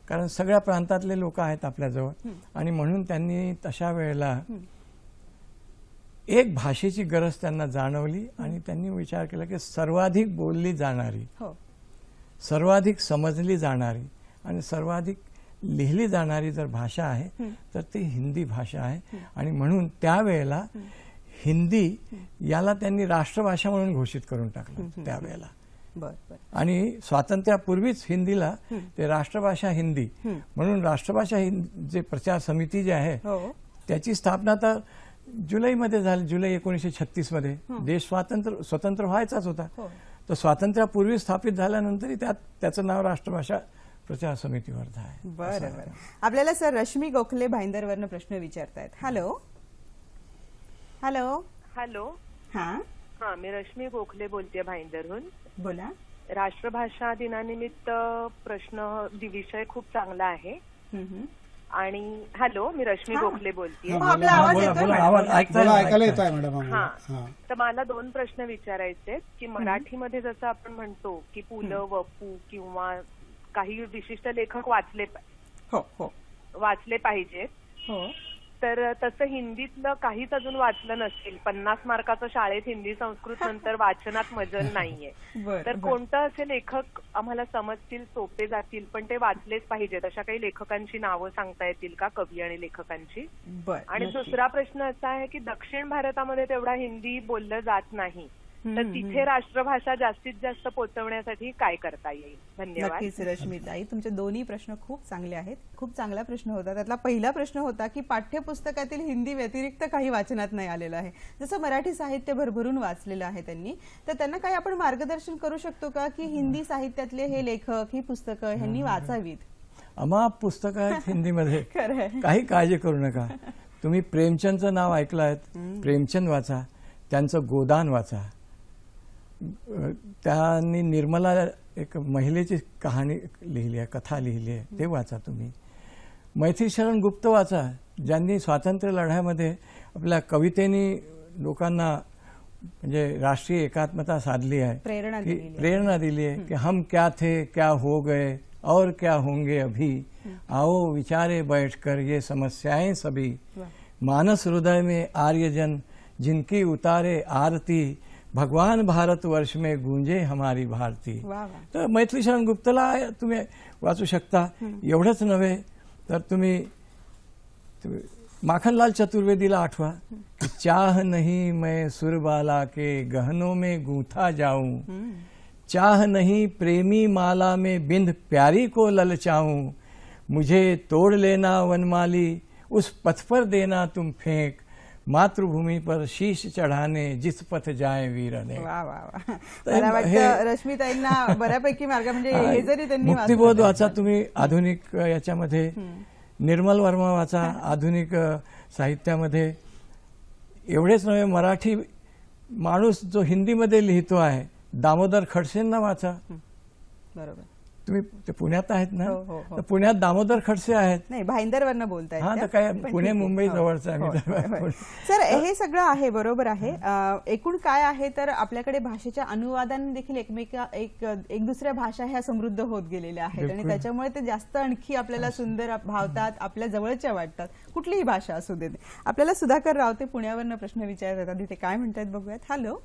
कारण सगळ्या प्रांतातले लोक आहेत आपल्याजवळ. आणि म्हणून त्यांनी तशा वेळेला एक भाषेची गरज त्यांना जाणवली आणि त्यांनी विचार केला की सर्वाधिक बोलली जाणारी, सर्वाधिक समजली जाणारी आणि सर्वाधिक लिहिली जाणारी जर भाषा आहे तर ती हिंदी भाषा आहे. आणि म्हणून त्यावेळेला हिंदी याला त्यांनी राष्ट्रभाषा म्हणून घोषित करून टाकलं त्यावेळेला. आणि स्वातंत्र्यापूर्वीच हिंदीला ते राष्ट्रभाषा हिंदी म्हणून राष्ट्रभाषा जे प्रचार समिती जी आहे त्याची स्थापना तर जुलैमध्ये झाली, जुलै 1936 मध्ये. देश स्वतंत्र व्हायचाच होता, तर स्वातंत्र्यापूर्वी स्थापित झाल्यानंतरही त्याचं नाव राष्ट्रभाषा प्रचार समिती वर्धा आहे. बरं. आपल्याला सर रश्मी गोखले भाईंदरवरनं प्रश्न विचारतायत. हॅलो. हा, मी रश्मी गोखले बोलतेय भाईंदरहून. बोला. राष्ट्रभाषा दिनानिमित्त विषय खूप चांगला आहे. आणि हॅलो, मी रश्मी गोखले बोलतेय. ऐकायला येत आहे मॅडम. हा, तर मला 2 प्रश्न विचारायचे की मराठीमध्ये जसं आपण म्हणतो की पु ल व पू किंवा काही विशिष्ट लेखक वाचले पाहिजेत, तर तसं हिंदीतलं काहीच अजून वाचलं नसेल. 50 मार्काचं शाळेत हिंदी संस्कृत नंतर वाचनात मजल नाहीये, तर कोणतं असे लेखक आम्हाला समजतील, सोपे जातील पण ते वाचलेच पाहिजेत, अशा काही लेखकांची नावं सांगता येतील का, कवी आणि लेखकांची? आणि दुसरा प्रश्न असा आहे की दक्षिण भारतामध्ये तेवढा हिंदी बोललं जात नाही, तर तिथे राष्ट्रभाषा जास्तीत जास्त पोहोचवण्यासाठी काय करता येईल? धन्यवाद. नक्कीच रश्मीताई, तुमचे दोन्ही प्रश्न खूप चांगले आहेत. खूप चांगला प्रश्न होता. त्यातला पहिला प्रश्न होता की पाठ्यपुस्तकातील हिंदी व्यतिरिक्त काही वाचनात नाही आलेलं आहे, जसं मराठी साहित्य भरभरून वाचलेलं आहे त्यांनी, तर त्यांना काही आपण मार्गदर्शन करू शकतो का की हिंदी साहित्यातले हे लेखक, ही पुस्तकं ह्यांनी वाचावीत? अमाप पुस्तकं आहेत हिंदीमध्ये, काही काळजी करू नका. तुम्ही प्रेमचंदचं नाव ऐकलं आहे, प्रेमचंद वाचा, त्यांचं गोदान वाचा. त्यांनी निर्मला एक महिलेची कहाणी लिहिली आहे, कथा लिहिली आहे, ते वाचा तुम्ही. मैथिली शरण गुप्त वाचा, ज्यांनी स्वातंत्र्य लढ्यामध्ये आपल्या कवितेनी लोकांना म्हणजे राष्ट्रीय एकात्मता साधली आहे, प्रेरणा दिली आहे की हम क्या थे क्या हो गए और क्या होंगे अभी, आओ विचारे बैठकर ये समस्याएं सभी, मानस हृदय में आर्यजन जिनकी उतारे आरती, भगवान भारतवर्ष में गूंजे हमारी भारती. तर मैथिली शरण गुप्तला तुम्ही वाचू शकता. एवढंच नव्हे तर तुम्ही माखनलाल चतुर्वेदीला आठवा कि चाह नहीं मैं सुरबाला के गहनों में गूंथा जाऊं, चाह नहीं प्रेमी माला में बिंद प्यारी को ललचाऊं, मुझे तोड़ लेना वनमाली उस पथ पर देना तुम फेंक, मातृभूमी पर शीश चढ़ाने जिस पथ जाए वीरने. मला वाटतं रश्मीताईंना बऱ्यापैकी मार्ग म्हणजे हे जरी त्यांनी मुक्तिबोध वाचा तुम्ही, आधुनिक याच्यामध्ये निर्मल वर्मा वाचा, आधुनिक साहित्यामध्ये. एवढेच नव्हे, मराठी माणूस जो हिंदीमध्ये लिहितो आहे दामोदर खडसेंना वाचा. बरोबर. तुम्ही ते पुण्यात आहेत ना, हो. तर पुण्यात दामोदर खडसे आहेत. नाही, भाईंदरवरनं बोलतायत. हा, तर काय पुणे मुंबई जवळचं आहे. सर, हे सगळं आहे, बरोबर आहे. एकूण काय आहे तर आपल्याकडे भाषेच्या अनुवादाने देखील एक दुसऱ्या भाषा ह्या समृद्ध होत गेलेल्या आहेत आणि त्याच्यामुळे ते जास्त आणखी आपल्याला सुंदर भावतात, आपल्या जवळच्या वाटतात, कुठलीही भाषा असू देत. आपल्याला सुधाकर रावते पुण्यावरनं प्रश्न विचारतात, आधी ते काय म्हणतात बघूयात. हॅलो.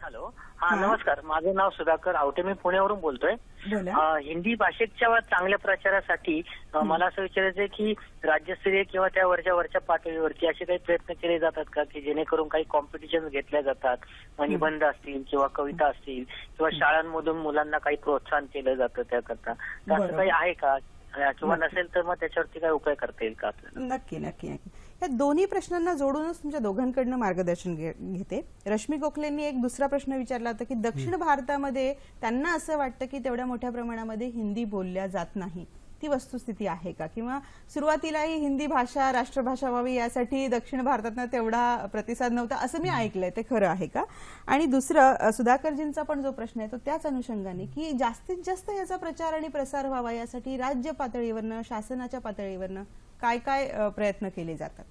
हॅलो, हा नमस्कार. माझं नाव सुधाकर आवटे, मी पुण्यावरून बोलतोय. हिंदी भाषेच्या चांगल्या प्रचारासाठी मला असं विचारायचं आहे की राज्यस्तरीय किंवा त्या वरच्या पातळीवरती असे काही प्रयत्न केले जातात का की जेणेकरून काही कॉम्पिटिशन घेतल्या जातात, निबंध असतील किंवा कविता असतील किंवा शाळांमधून मुलांना काही प्रोत्साहन केलं जातं त्याकरता, असं काही आहे का? किंवा नसेल तर मग त्याच्यावरती काय उपाय करता येईल का आपल्याला? नक्की नक्की नक्की. या दोन्ही प्रश्नांना जोडूनच तुमच्या दोघांकडनं मार्गदर्शन घेते. रश्मी गोखलेंनी एक दुसरा प्रश्न विचारला होता की दक्षिण भारतामध्ये त्यांना असं वाटतं की तेवढ्या मोठ्या प्रमाणामध्ये हिंदी बोलल्या जात नाही, ती वस्तुस्थिती आहे का? किंवा सुरुवातीलाही हिंदी भाषा राष्ट्रभाषा व्हावी यासाठी दक्षिण भारतातनं तेवढा प्रतिसाद नव्हता असं मी ऐकलंय, ते खरं आहे का? आणि दुसरं, सुधाकरजींचा पण जो प्रश्न आहे तो त्याच अनुषंगाने की जास्तीत जास्त याचा प्रचार आणि प्रसार व्हावा यासाठी राज्य पातळीवरनं, शासनाच्या पातळीवरनं काय काय प्रयत्न केले जातात?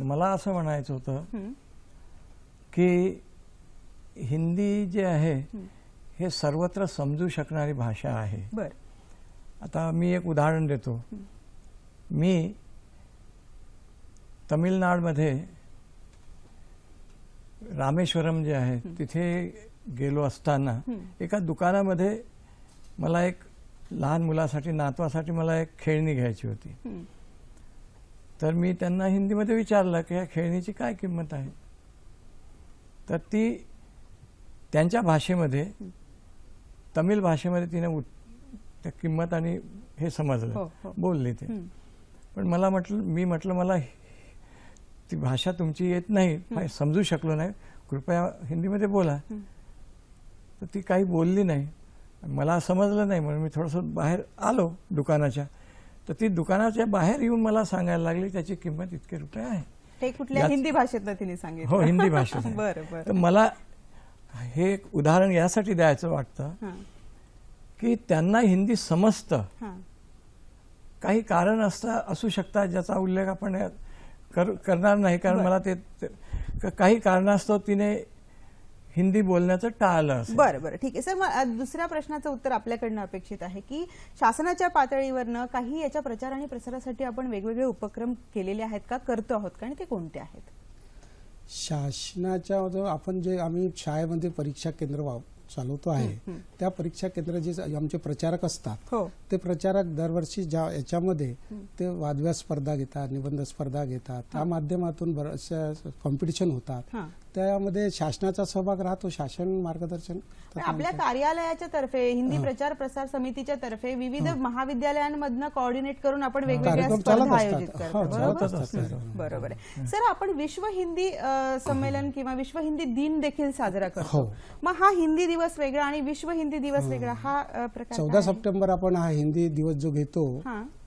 मला असं म्हणायचं होतं की हिंदी जे आहे हे सर्वत्र समजू शकणारी भाषा आहे. बरं. आता मी एक उदाहरण देतो. मी तमिळनाडमध्ये रामेश्वरम जे आहे तिथे गेलो असताना एका दुकानामध्ये मला एक लहान मुलासाठी, नातवासाठी मला एक खेळणी घ्यायची होती. तर मी त्यांना हिंदीमध्ये विचारलं की या खेळणीची काय किंमत आहे. तर ती त्यांच्या भाषेमध्ये, तमिळ भाषेमध्ये तिने त्या किंमत आणि हे समजलं, बोलले ते. पण मी म्हटलं मला ती भाषा तुमची येत नाही, समजू शकलो नाही, कृपया हिंदीमध्ये बोला. तर ती काही बोलली नाही, मला समजलं नाही, म्हणून मी थोडंसं बाहेर आलो दुकानाच्या. तर ती दुकानाच्या बाहेर येऊन मला सांगायला लागली त्याची किंमत इतके रुपये आहे. हे कुठल्या हिंदी भाषेतनं तिने सांगितलं? हो, हिंदी भाषेत. बरं. तर मला हे एक उदाहरण यासाठी द्यायचं वाटतं की त्यांना हिंदी समजतं, काही कारण असू शकतात ज्याचा उल्लेख आपण करणार नाही, कारण मला ते काही कारणास्तव तिने हिंदी बोलण्याचं टाळलं. बरं, ठीक आहे. सर, मग दुसऱ्या प्रश्नाचं उत्तर आपल्याकडनं अपेक्षित आहे की शासनाच्या पातळीवरनं काही याच्या प्रचार आणि प्रसारासाठी आपण वेगवेगळे उपक्रम केलेले आहेत का, करतो आहोत का, आणि ते कोणते आहेत? शासनाच्या आपण जे आम्ही शाळेमध्ये परीक्षा केंद्र चालवतो आहे त्या परीक्षा केंद्र जे आमचे प्रचारक असतात ते प्रचारक दरवर्षी याच्यामध्ये ते वादविवाद स्पर्धा घेतात, निबंध स्पर्धा घेतात, त्या माध्यमातून बऱ्याचशा कॉम्पिटिशन होतात. त्यामध्ये शासनाचा सहभाग राहतो, शासन मार्गदर्शन. आपल्या कार्यालयाच्या तर्फे, हिंदी प्रचार प्रसार समितीच्या तर्फे विविध महाविद्यालयांमधनं कोऑर्डिनेट करून आपण वेगवेगळ्या स्पर्धा आयोजित करतो. बरोबर आहे. सर, आपण विश्व हिंदी संमेलन किंवा विश्व हिंदी दिन देखील साजरा करतो. मग हा हिंदी दिवस वेगळा आणि विश्व हिंदी दिवस वेगळा, हा प्रकार 14 सप्टेंबर आपण हा हिंदी दिवस जो घेतो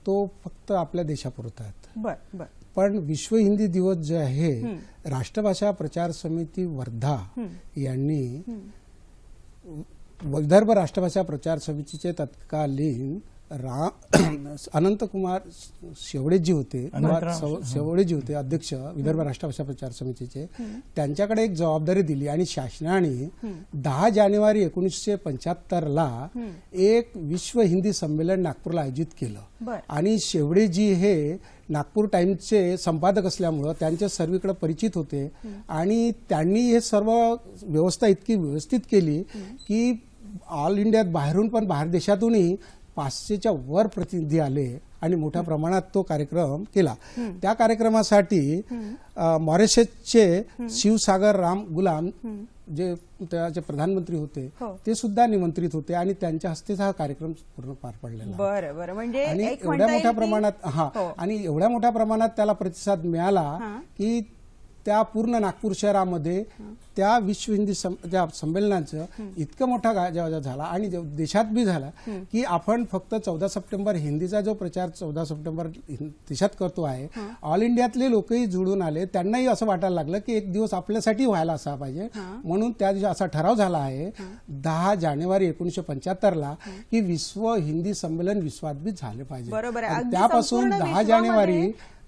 तो फक्त आपल्या देशापुरता आहे. पण विश्व हिंदी दिवस जे आहे राष्ट्रभाषा प्रचार समिती वर्धा यांनी विदर्भ राष्ट्रभाषा प्रचार समितीचे तत्कालीन अनंतकुमार शेवडेजी होते अध्यक्ष विदर्भ राष्ट्रभाषा प्रचार समितीचे, त्यांच्याकडे एक जबाबदारी दिली आणि शासनाने 10 जानेवारी 1975ला एक विश्व हिंदी संमेलन नागपूरला आयोजित केलं आणि शेवडेजी हे नागपूर टाइम्सचे संपादक असल्यामुळं त्यांच्या सर्वीकडे परिचित होते आणि त्यांनी हे सर्व व्यवस्था इतकी व्यवस्थित केली की ऑल इंडियात बाहेरून पण बाहेर देशातूनही 500च्या वर प्रतिनिधी आले आणि मोठ्या प्रमाणात तो कार्यक्रम केला. त्या कार्यक्रमासाठी मॉरिशसचे शिवसागर राम गुलाम जे त्याचे प्रधानमंत्री होते ते सुद्धा निमंत्रित होते आणि त्यांच्या हस्तेच हा कार्यक्रम पूर्ण पार पडलेला. बरं म्हणजे आणि एवढ्या मोठ्या प्रमाणात आणि एवढ्या मोठ्या प्रमाणात त्याला प्रतिसाद मिळाला की त्या पूर्ण नागपूर शहरामध्ये त्या विश्व हिंदी संमेलनाचं इतकं मोठा गाजा झाला आणि देशात बी झाला की आपण फक्त 14 सप्टेंबर हिंदीचा जो प्रचार 14 सप्टेंबर देशात करतो आहे, ऑल इंडियातले लोकही जुळून आले. त्यांनाही असं वाटायला लागलं की एक दिवस आपल्यासाठी व्हायला असा पाहिजे, म्हणून त्या दिवशी असा ठराव झाला आहे 10 जानेवारी 1975ला की विश्व हिंदी संमेलन विश्वात झाले पाहिजे. त्यापासून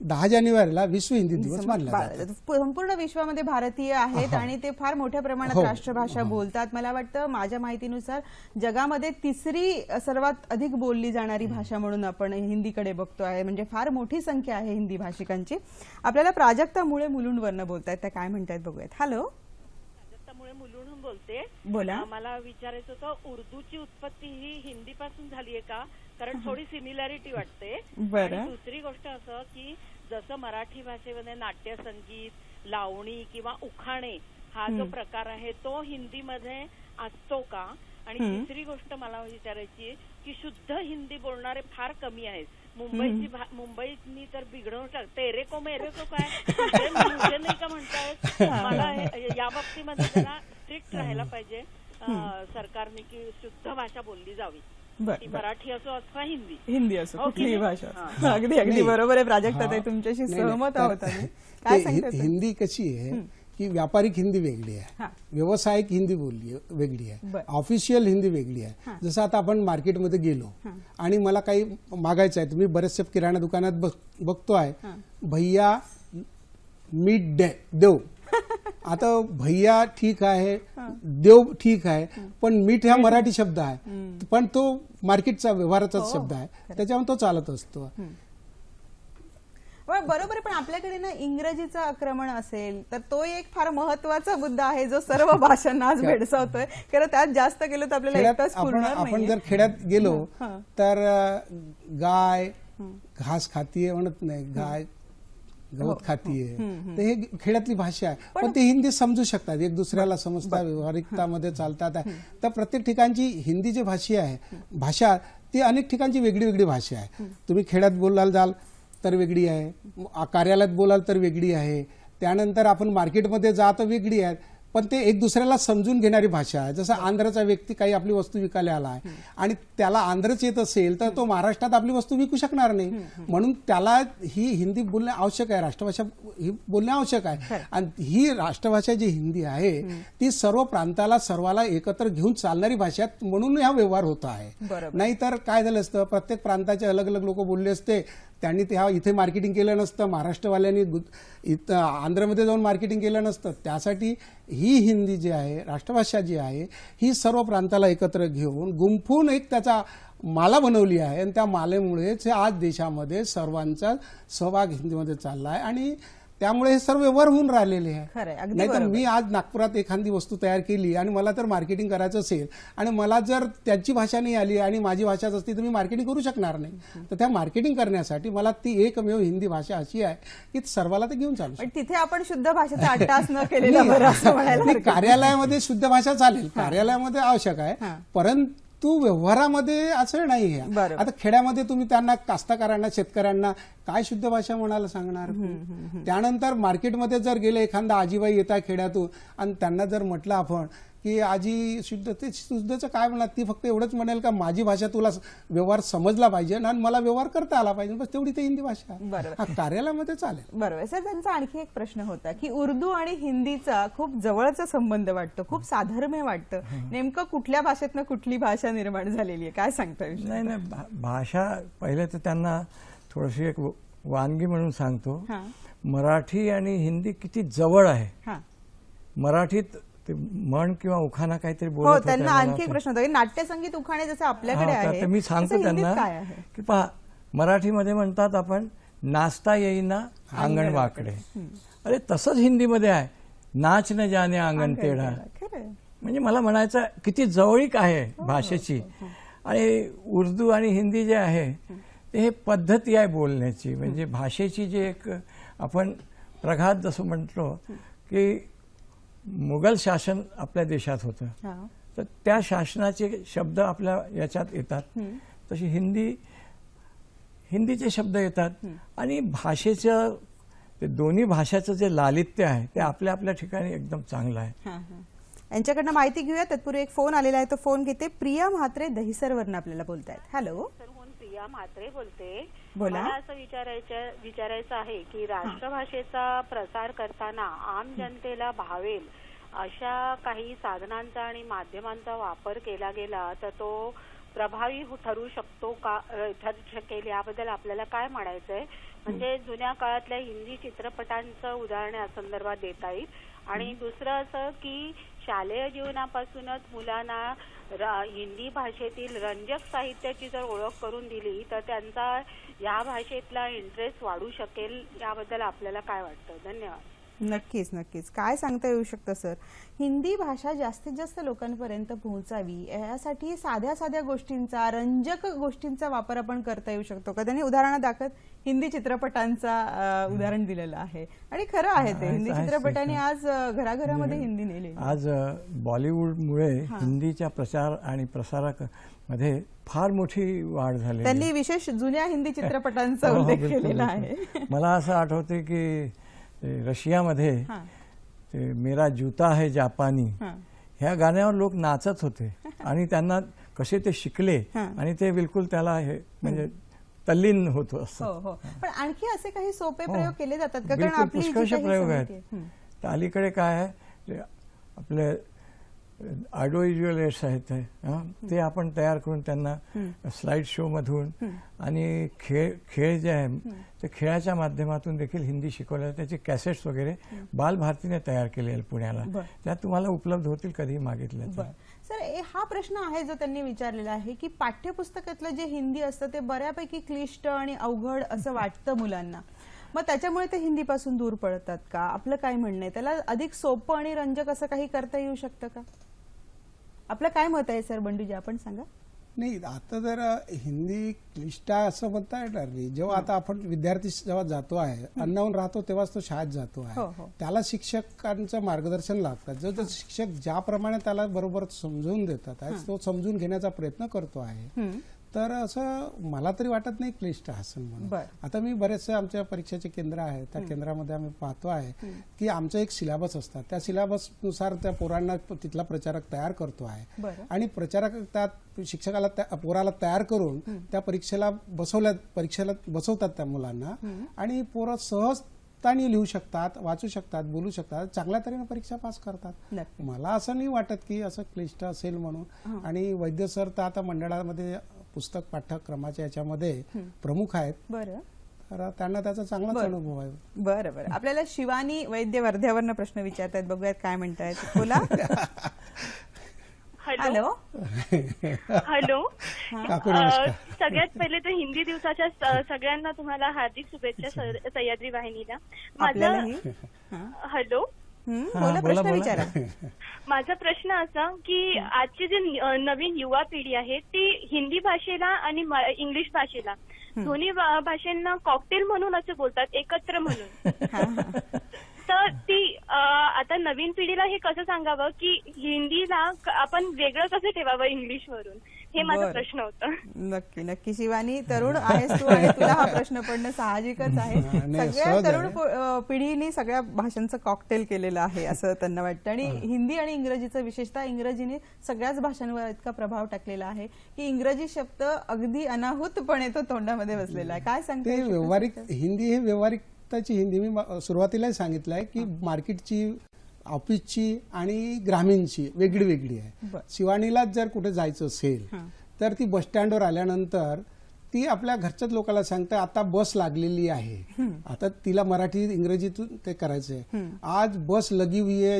10 जानेवारीला विश्व हिंदी दिवस मानला जातो. संपूर्ण विश्वामध्ये भारतीय आहेत आणि ते फार मोठ्या प्रमाणात राष्ट्रभाषा बोलतात. मला वाटतं माझ्या माहितीनुसार जगामध्ये 3री सर्वात अधिक बोलली जाणारी भाषा म्हणून आपण हिंदीकडे बघतो आहे. म्हणजे फार मोठी संख्या आहे हिंदी भाषिकांची. आपल्याला प्राजक्ता मुळे मुलुंडवरनं बोलतायत, त्या काय म्हणतायत बघूयात. हॅलो, मुळे मुलुंडहून बोलते. बोला. मला विचारायचं होतं, उर्दूची उत्पत्ती ही हिंदी पासून झाली आहे का? कारण थोडी सिमिलॅरिटी वाटते. आणि दुसरी गोष्ट असं की जसं मराठी भाषेमध्ये नाट्य संगीत, लावणी किंवा उखाणे हा जो प्रकार आहे तो हिंदीमध्ये असतो का? आणि तिसरी गोष्ट मला विचारायची की शुद्ध हिंदी बोलणारे फार कमी आहेत. मुंबईतनी तर बिघडवून टाकते. एरेको मेरेको काय मुझे नाही का म्हणतायत. मला या बाबतीमध्ये जरा स्ट्रिक्ट राहायला पाहिजे सरकारने की शुद्ध भाषा बोलली जावी. मराठी असो अथवा हिंदी असो कुठलीही भाषा. अगदी बरोबर आहे प्राजक्ता, ते तुमच्याशी सहमत आहोत. हिंदी कशी आहे की व्यापारिक हिंदी वेगळी आहे, व्यावसायिक हिंदी वेगळी आहे, ऑफिशियल हिंदी वेगळी आहे. जसं आता आपण मार्केटमध्ये गेलो आणि मला काही मागायचं आहे, तुम्ही बरेचसे किराणा दुकानात बघतो आहे भैया मीठ देव. आता भैया ठीक आहे, देव ठीक आहे, पण मीठ हा मराठी शब्द आहे पण तो मार्केटचा व्यवहाराचाच शब्द आहे, त्याच्यामुळे तो चालत असतो. बरोबर आहे. पण आपल्याकडे ना इंग्रजीचं आक्रमण असेल तर तो एक फार महत्वाचा मुद्दा आहे जो सर्व भाषांना आज भेडसावतोय. कारण त्यात जास्त गेलो तर आपल्याला आपण जर खेड्यात गेलो तर गाय घास खातीये म्हणत नाही, गाय गवत खातीये. तर हे खेड्यातली भाषा आहे, पण ते हिंदी समजू शकतात, एक दुसऱ्याला समजतात, व्यवहारिकतामध्ये चालतात. तर प्रत्येक ठिकाणची हिंदी जी भाषा ती अनेक ठिकाणची वेगळी वेगळी भाषा आहे. तुम्ही खेड्यात बोलायला जाल तर वेगळी आहे, कार्यालयात बोलाल तर वेगळी आहे, त्यानंतर आपण मार्केटमध्ये जा तर वेगळी आहे. पण ते एक दुसऱ्याला समजून घेणारी भाषा आहे. जसं आंध्रचा व्यक्ती काही आपली वस्तू विकायला आला आहे आणि त्याला आंध्रच येत असेल तर तो महाराष्ट्रात आपली वस्तू विकू शकणार नाही, म्हणून त्याला ही हिंदी बोलणे आवश्यक आहे, राष्ट्रभाषा ही बोलणे आवश्यक आहे. आणि ही राष्ट्रभाषा जी हिंदी आहे ती सर्व प्रांताला सर्वाला एकत्र घेऊन चालणारी भाषा म्हणून हा व्यवहार होत आहे. नाहीतर काय झालं असतं, प्रत्येक प्रांताचे अलग अलग लोक बोलले असते, त्यांनी इथे मार्केटिंग केलं नसतं, महाराष्ट्रवाल्यांनी आंध्रमध्ये जाऊन मार्केटिंग केलं नसतं. त्यासाठी ही हिंदी जी आहे, राष्ट्रभाषा जी आहे, ही सर्व प्रांताला एकत्र घेऊन गुंफून एक त्याचा माला बनवली आहे आणि त्या मालेमुळेच आज देशामध्ये सर्वांचा सहभाग हिंदीमध्ये चालला आहे आणि त्यामुळे हे सर्व व्यवहार होऊन राहिलेले आहे. नाहीतर मी आज नागपुरात एखादी वस्तू तयार केली आणि मला तर मार्केटिंग करायचं असेल आणि मला जर त्याची भाषा नाही आली आणि माझी भाषाच असती तर मी मार्केटिंग करू शकणार नाही. तर त्या मार्केटिंग करण्यासाठी मला ती एकमेव हिंदी भाषा अशी आहे की सर्वाला ते घेऊन चालू. तिथे आपण शुद्ध भाषेचा अट्टास न केलेला बरं असं म्हणायला. कार्यालयामध्ये शुद्ध भाषा चालेल, कार्यालयामध्ये आवश्यक आहे, परंतु व्यवहारामध्ये असं नाही आहे. आता खेड्यामध्ये तुम्ही त्यांना कास्तकारांना शेतकऱ्यांना काय शुद्ध भाषा म्हणायला सांगणार. त्यानंतर मार्केटमध्ये जर गेले, एखादा आजीबाई येतात खेड्यातून आणि त्यांना जर म्हटलं आपण की आजी शुद्ध, ते शुद्धचं काय म्हणणार, ती फक्त एवढंच म्हणेल का माझी भाषा तुला व्यवहार समजला पाहिजे आणि मला व्यवहार करता आला पाहिजे, बस तेवढी ते हिंदी भाषा आहे. बरोबर. कार्यालयामध्ये चालेल. बरोबर सर. त्यांचा आणखी एक प्रश्न होता की उर्दू आणि हिंदीचा खूप जवळचा संबंध वाटतो, खूप साधर्म्य वाटतं, नेमकं कुठल्या भाषेतनं कुठली भाषा निर्माण झालेली आहे, काय सांगता येईल? नाही, भाषा पहिले तर त्यांना थोडीशी एक वानगी म्हणून सांगतो. मराठी आणि हिंदी किती जवळ आहे. मराठीत ते म्हण किंवा उखाणा काहीतरी बोलत होते. त्यांना आणखी एक प्रश्न होता की नाट्यसंगीत उखाणे जसे आपल्याकडे आहे, मी सांगतो त्यांना की पहा, मराठीमध्ये म्हणतात आपण नाचता येईना आंगण वाकडे, अरे तसंच हिंदीमध्ये आहे नाच न जाने आंगण तेढा. म्हणजे मला म्हणायचं किती जवळीक आहे भाषेची. आणि उर्दू आणि हिंदी जे आहे ते हे पद्धती आहे बोलण्याची, म्हणजे भाषेची जी एक आपण प्रघात जसं म्हटलो की मुघल शासन आपल्या देशात होतं, तर त्या शासनाचे शब्द आपल्या याच्यात येतात, तशी हिंदीचे शब्द येतात. आणि भाषेचं ते दोन्ही भाषाचं जे लालित्य आहे ते आपल्या आपल्या ठिकाणी एकदम चांगलं आहे. यांच्याकडनं माहिती घेऊया. तत्पूर्वी एक फोन आलेला आहे, तो फोन घेते. प्रिया म्हात्रे दहिसरवरनं आपल्याला बोलतायत. हॅलो, प्रिया म्हात्रे बोलते. बोला. मला असं विचारायचं आहे की राष्ट्रभाषेचा प्रसार करताना आम जनतेला भावेल अशा काही साधनांचा आणि माध्यमांचा वापर केला गेला तर तो प्रभावी ठरू शकतो का, ठरू शकेल, याबद्दल आपल्याला काय म्हणायचंय? म्हणजे जुन्या काळातल्या हिंदी चित्रपटांचं उदाहरण या संदर्भात देता येईल. आणि दुसरं असं की शालेय जीवनापासूनच मुलांना हिंदी भाषेतील रंजक साहित्याची जर ओळख करून दिली तर त्यांचा या भाषेतला इंटरेस्ट वाढू शकेल, याबद्दल आपल्याला काय वाटतं? धन्यवाद. नक्कीच नक्कीच. काय सांगता येऊ शकतं सर? हिंदी भाषा जास्तीत जास्त लोकांपर्यंत पोहोचावी यासाठी साध्या साध्या गोष्टींचा, रंजक गोष्टींचा वापर आपण करता येऊ शकतो का? त्यांनी उदाहरण दाखवत हिंदी चित्रपटांचा उदाहरण दिलेलं आहे आणि खरं आहे ते. हिंदी चित्रपटांनी आज घराघरामध्ये हिंदी नेली. आज बॉलिवूडमुळे हिंदीच्या प्रचार आणि प्रसारामध्ये फार मोठी वाढ झाली. त्यांनी विशेष जुन्या हिंदी चित्रपटांचा उल्लेख केलेला आहे. मला असं आठवते की रशियामध्ये मेरा जूता है जापानी ह्या गाण्यावर लोक नाचत होते आणि त्यांना कसे ते शिकले आणि ते बिलकुल त्याला हे म्हणजे तल्लीन होतो असं. पण आणखी असे काही सोपे प्रयोग केले जातात का? कारण आपली पुष्कळशे प्रयोग आहेत. तर अलीकडे काय आहे, आपले ऑडिओ व्हिज्युअल एड्स आहेत ते आपण तयार करून त्यांना स्लाइड शो मधून आणि खेळ जे आहे ते खेळाच्या माध्यमातून देखील हिंदी शिकवल्या, त्याचे कॅसेट्स वगैरे बालभारतीने तयार केले आहे पुण्याला, त्यात तुम्हाला उपलब्ध होतील कधीही मागितलं तर. सर, हा प्रश्न आहे जो त्यांनी विचारलेला आहे की पाठ्यपुस्तकातलं जे हिंदी असतं ते बऱ्यापैकी क्लिष्ट आणि अवघड असं वाटतं मुलांना, मग त्याच्यामुळे ते हिंदीपासून दूर पडतात का? आपलं काय म्हणणं आहे? त्याला अधिक सोपं आणि रंजक असं काही करता येऊ शकतं का? आपलं काय मत आहे सर बंडूजी, आपण सांगा. नाही, आता जर हिंदी क्लिष्ट आहे असं म्हणता येणार नाही. जेव्हा आता आपण विद्यार्थी जेव्हा जातो आहे, अन्नाहून राहतो तेव्हाच तो शाळेत जातो आहे, त्याला शिक्षकांचं मार्गदर्शन लागतात. जो शिक्षक ज्याप्रमाणे त्याला बरोबर समजून देतात तो समजून घेण्याचा प्रयत्न करतो आहे, तर असं मला तरी वाटत नाही क्लिष्ट असं म्हणून. आता मी बरेचसे आमच्या परीक्षेचे केंद्र आहे, त्या केंद्रामध्ये आम्ही पाहतो आहे की आमचा एक सिलेबस असतात, त्या सिलेबसनुसार त्या पोरांना तिथला प्रचारक तयार करतो आहे आणि प्रचारक त्यात शिक्षकाला पोराला तयार करून त्या परीक्षेला बसवतात त्या मुलांना आणि पोरं सहज लिहू शकतात, वाचू शकतात, बोलू शकतात, चांगल्या तऱ्हेने परीक्षा पास करतात. मला असं नाही वाटत की असं क्लिष्ट असेल म्हणून. आणि वैद्य सर तर आता मंडळामध्ये पुस्तक पाठ्यक्रमाच्या याच्यामध्ये प्रमुख आहेत, तर त्यांना त्याचा चांगलाच अनुभव आहे. बरं. आपल्याला शिवानी वैद्य वर्ध्यावरनं प्रश्न विचारतायत, बघूयात काय म्हणतायत. बोला. हॅलो. सगळ्यात पहिले तर हिंदी दिवसाच्या सगळ्यांना तुम्हाला हार्दिक शुभेच्छा सह्याद्री वाहिनीला. हॅलो. प्रश्न विचारा. माझा प्रश्न असा की आजची जी नवीन युवा पिढी आहे ती हिंदी भाषेला आणि इंग्लिश भाषेला दोन्ही भाषांना कॉकटेल म्हणून असं बोलतात, एकत्र म्हणून. तर ती आता नवीन पिढीला हे कसं सांगावं की हिंदीला आपण वेगळं कसं ठेवावं इंग्लिशवरून, हे माझा प्रश्न होता. नक्की नक्की शिवानी, तरुण आहेस तू आणि तुला हा प्रश्न पडणं साहजिकच आहे. सगळ्या तरुण पिढीने सगळ्या भाषांचं कॉकटेल केलेलं आहे असं त्यांना वाटतं. आणि हिंदी आणि इंग्रजीचं, विशेषतः इंग्रजीने सगळ्याच भाषांवर इतका प्रभाव टाकलेला आहे की इंग्रजी शब्द अगदी अनाहूतपणे तो तोंडामध्ये बसलेला आहे. काय सांगते? व्यवहारिक हिंदी हे व्यवहारिकताची हिंदी, मी सुरुवातीलाच सांगितलं आहे की मार्केटची, ऑफिसची आणि ग्रामीणची वेगळी वेगळी आहे. शिवानीलाच जर कुठे जायचं असेल तर ती बस स्टँडवर आल्यानंतर ती आपल्या घरच्याच लोकांना सांगते आता बस लागलेली आहे. आता तिला मराठी इंग्रजीतून ते करायचं आहे. आज बस लगी हुई है,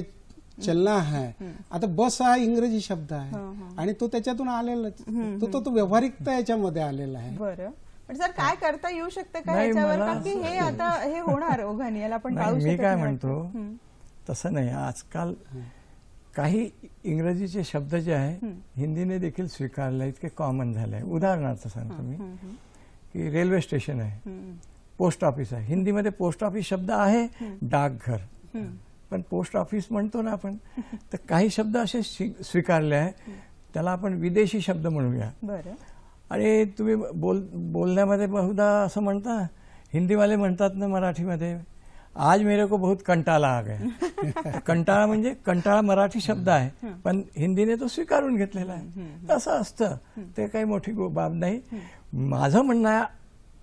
चलना है. आता बस हा इंग्रजी शब्द आहे आणि तो त्याच्यातून आलेलाच, तो व्यवहारिकता याच्यामध्ये आलेला आहे. बरं, पण सर काय करता येऊ शकतं का याच्यावर, का की हे आता हे होणार ओघाने, याला आपण पाहू शकतो? मी काय म्हणतो तसं नाही. आजकाल काही इंग्रजीचे शब्द जे आहे हिंदीने देखील स्वीकारले, इतके कॉमन झाले आहे. उदाहरणार्थ सांगतो मी की रेल्वे स्टेशन आहे, पोस्ट ऑफिस आहे. हिंदीमध्ये पोस्ट ऑफिस शब्द आहे, डाकघर, पण पोस्ट ऑफिस म्हणतो ना आपण, तर काही शब्द असे स्वीकारले आहे, त्याला आपण विदेशी शब्द म्हणूया. बरं. आणि तुम्ही बोलण्यामध्ये बहुधा असं म्हणता, हिंदीवाले म्हणतात ना मराठीमध्ये, आज मेरे को बहुत कंटाळा आ गया. कंटाळा म्हणजे कंटाळा मराठी शब्द आहे, पण हिंदीने तो स्वीकारून घेतलेला आहे. तसं असतं, ते काही मोठी बाब नाही. माझं म्हणणं आहे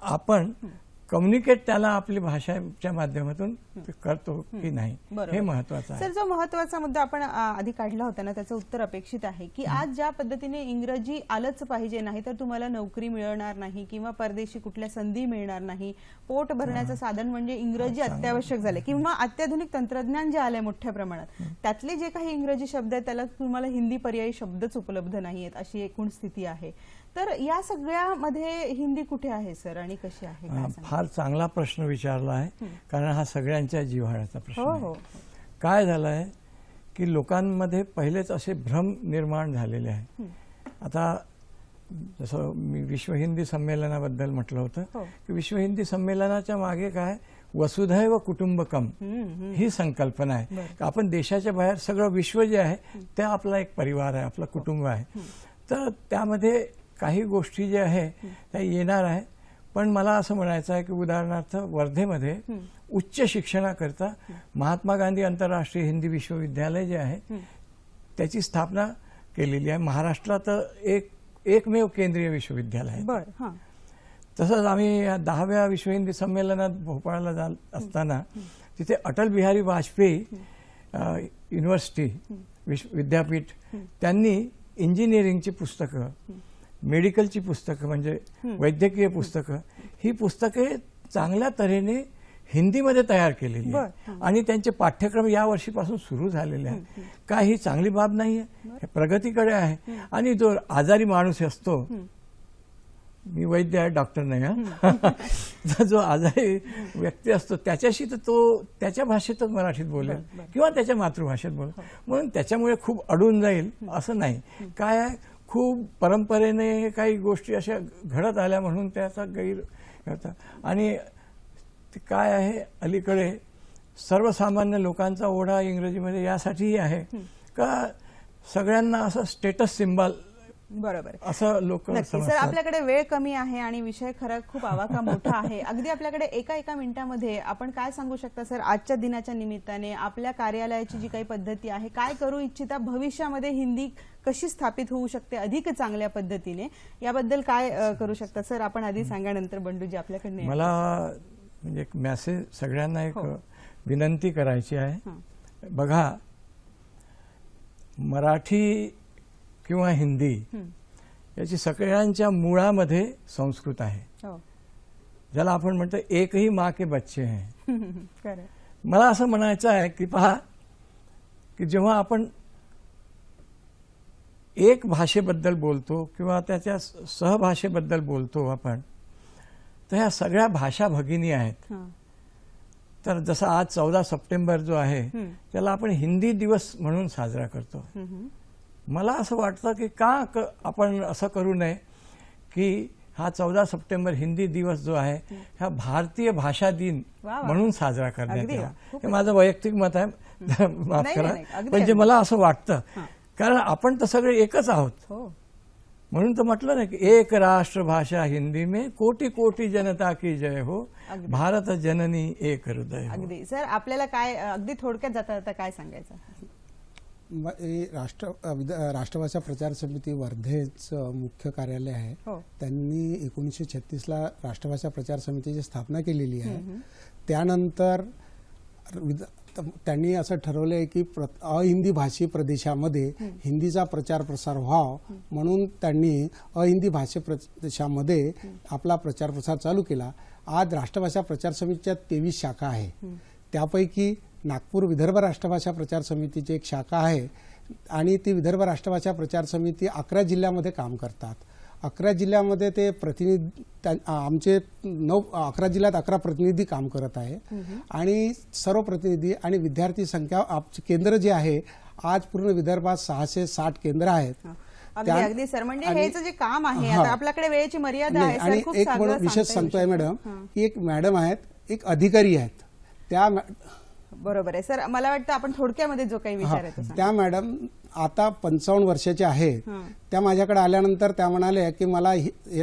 आपण कम्युनिकेट त्याला आपली भाषेच्या माध्यमातून करतो की नाही, हे महत्वाचं आहे. सर, जो महत्वाचा मुद्दा आपण आधी काढला होता ना, त्याचं उत्तर अपेक्षित आहे की आज ज्या पद्धतीने इंग्रजी आलंच पाहिजे, नाही तर तुम्हाला नोकरी मिळणार नाही किंवा परदेशी कुठल्या संधी मिळणार नाही, पोट भरण्याचं साधन म्हणजे इंग्रजी अत्यावश्यक झाले, किंवा अत्याधुनिक तंत्रज्ञान जे आलंय मोठ्या प्रमाणात, त्यातले जे काही इंग्रजी शब्द आहेत त्याला तुम्हाला हिंदी पर्यायी शब्दच उपलब्ध नाहीयेत, अशी एकूण स्थिती आहे. तर या सगळ्यामध्ये हिंदी कुठे आहे सर आणि कशी आहे? फार चांगला प्रश्न विचारला आहे, कारण हा सगळ्यांच्या जिव्हाळ्याचा प्रश्न आहे. काय झालं आहे की लोकांमध्ये पहिलेच असे भ्रम निर्माण झालेले आहे. आता जसं मी विश्व हिंदी संमेलनाबद्दल म्हटलं होतं की विश्व हिंदी संमेलनाच्या मागे काय, वसुधैव कुटुंबकम ही संकल्पना आहे. आपण देशाच्या बाहेर सगळं विश्व जे आहे ते आपला एक परिवार आहे, आपलं कुटुंब आहे. तर त्यामध्ये काही गोष्टी ज्या आहे त्या येणार आहे. पण मला असं म्हणायचं आहे की उदाहरणार्थ वर्धेमध्ये उच्च शिक्षणाकरता महात्मा गांधी आंतरराष्ट्रीय हिंदी विश्वविद्यालय जे आहे त्याची स्थापना केलेली आहे. महाराष्ट्रात एकमेव केंद्रीय विश्वविद्यालय आहे. तसंच आम्ही 10व्या विश्व हिंदी संमेलनात भोपाळला जात असताना तिथे अटल बिहारी वाजपेयी युनिव्हर्सिटी विद्यापीठ त्यांनी इंजिनिअरिंगची पुस्तकं, मेडिकलची पुस्तकं म्हणजे वैद्यकीय पुस्तकं, ही पुस्तके चांगल्या तऱ्हेने हिंदीमध्ये तयार केलेली आहे आणि त्यांचे पाठ्यक्रम या वर्षीपासून सुरू झालेले आहेत. काय ही चांगली बाब नाही आहे? प्रगतीकडे आहे. आणि जो आजारी माणूस असतो, मी वैद्य आहे, डॉक्टर नाही, जो आजारी व्यक्ती असतो त्याच्याशी तर तो त्याच्या भाषेतच मराठीत बोलेल किंवा त्याच्या मातृभाषेत बोलेल, म्हणून त्याच्यामुळे खूप अडून जाईल असं नाही. काय आहे, खूप परंपरेने काही गोष्टी अशा घडत आल्या म्हणून त्याचा गैर होता. आणि काय आहे, अलीकडे सर्वसामान्य लोकांचा ओढा इंग्रजीमध्ये यासाठीही आहे का सगळ्यांना असं स्टेटस सिम्बॉल, बरोबर असं लोक समजतात. सर, आपल्याकडे वेळ कमी आहे आणि विषय खरं खूप आवाका मोठा आहे. अगदी आपल्याकडे एका मिनिटामध्ये आपण काय सांगू शकता सर, आजच्या दिनाच्या निमित्ताने आपल्या कार्यालयाची जी काही पद्धती आहे, काय करू इच्छिता, भविष्यामध्ये हिंदी कशी स्थापित होऊ शकते अधिक चांगल्या पद्धतीने, याबद्दल काय करू शकता सर? आपण आधी सांगा, नंतर बंडूजी आपल्याकडे. मला म्हणजे एक मेसेज सगळ्यांना एक विनंती करायची आहे. बघा, मराठी किंवा हिंदी याची सगळ्यांच्या मुळामध्ये संस्कृत आहे, ज्याला आपण म्हणतो एकही माँ के बच्चे हैं. मला असं म्हणायचं आहे की पहा, की जेव्हा आपण एक भाषेबद्दल बोलतो किंवा त्याच्या सहभाषेबद्दल बोलतो आपण, तर ह्या सगळ्या भाषा भगिनी आहेत. तर जसं आज 14 सप्टेंबर जो आहे त्याला आपण हिंदी दिवस म्हणून साजरा करतो. मला असं वाटतं की का आपण असं करू नये की हा 14 सप्टेंबर हिंदी दिवस जो आहे हा भारतीय भाषा दिन म्हणून साजरा करण्यात यावा. हे माझं वैयक्तिक मत आहे, माफ करा, पण जे मला असं वाटतं, कारण आपण तर सगळे एकच आहोत. म्हणून तर म्हटलं ना की एक राष्ट्र भाषा हिंदी में कोटी कोटी जनता की जय हो, भारत जननी एक हृदय. अगदी सर, आपल्याला काय अगदी थोडक्यात जाता काय सांगायचं? राष्ट्रभाषा प्रचार समिती वर्धेचं मुख्य कार्यालय आहे. त्यांनी 1936ला राष्ट्रभाषा प्रचार समितीची स्थापना केलेली आहे. त्यानंतर त्यांनी असं ठरवलं आहे की अहिंदी भाषी प्रदेशामध्ये हिंदीचा प्रचार प्रसार व्हावा, म्हणून त्यांनी अहिंदी भाषे प्रदेशामध्ये आपला प्रचार प्रसार चालू केला. आज राष्ट्रभाषा प्रचार समितीच्या 23 शाखा आहे. त्यापैकी नागपूर विदर्भ राष्ट्रभाषा प्रचार समितीची एक शाखा आहे आणि ती विदर्भ राष्ट्रभाषा प्रचार समिती 11 जिल्ह्यामध्ये काम करतात. 11 जिल्ह्यामध्ये ते प्रतिनिधी, आमचे 11 जिल्ह्यात 11 प्रतिनिधी काम करत आहे आणि सर्व प्रतिनिधी आणि विद्यार्थी संख्या केंद्र जे आहे, आज पूर्ण विदर्भात 660 केंद्र आहेत. अगदी सर, म्हणजे हे जे काम आहे, आता आपल्याकडे वेळेची मर्यादा आहे. आणि एक म्हणून विशेष सांगतोय मॅडम की एक मॅडम आहेत, एक अधिकारी आहेत. त्या बरोबर आहे सर, मला वाटतं आपण थोडक्यामध्ये जो काही विचारायचं, त्या मॅडम आता 55 वर्षाच्या आहेत. त्या माझ्याकडे आल्यानंतर त्या म्हणाल्या की मला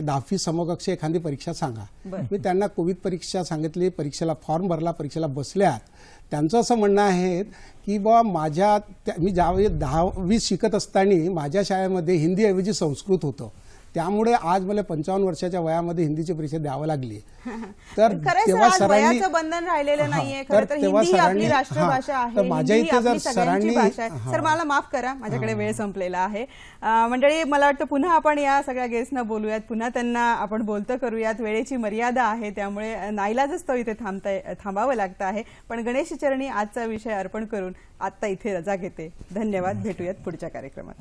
10वी समकक्ष एखादी परीक्षा सांगा. मी त्यांना कोविड परीक्षा सांगितली, परीक्षेला फॉर्म भरला, परीक्षेला बसल्यात. त्यांचं असं म्हणणं आहे की बाबा मी ज्यावेळी 10वी शिकत असताना माझ्या शाळेमध्ये हिंदीऐवजी संस्कृत होतं, त्यामुळे आज मला 55 वर्षाच्या वयामध्ये हिंदीची परीक्षा द्यावी लागली. तर तेव्हा सरांनी बंधन राहिलेलं नाहीये. खरं तर हिंदी ही आपली राष्ट्रभाषा आहे, माझ्या इथे जर सरांनी, सर मला माफ करा, माझ्याकडे वेळ संपलेला आहे. मंडळी, मला वाटतं पुन्हा आपण या सगळ्या गेस्टना बोलूयात, पुन्हा त्यांना आपण बोलतं करूयात. वेळेची मर्यादा आहे, त्यामुळे नाईलाजच तो इथे थांबावं लागतं आहे. पण गणेश चरणी आजचा विषय अर्पण करून आता इथे रजा घेते. धन्यवाद. भेटूयात पुढच्या कार्यक्रमात.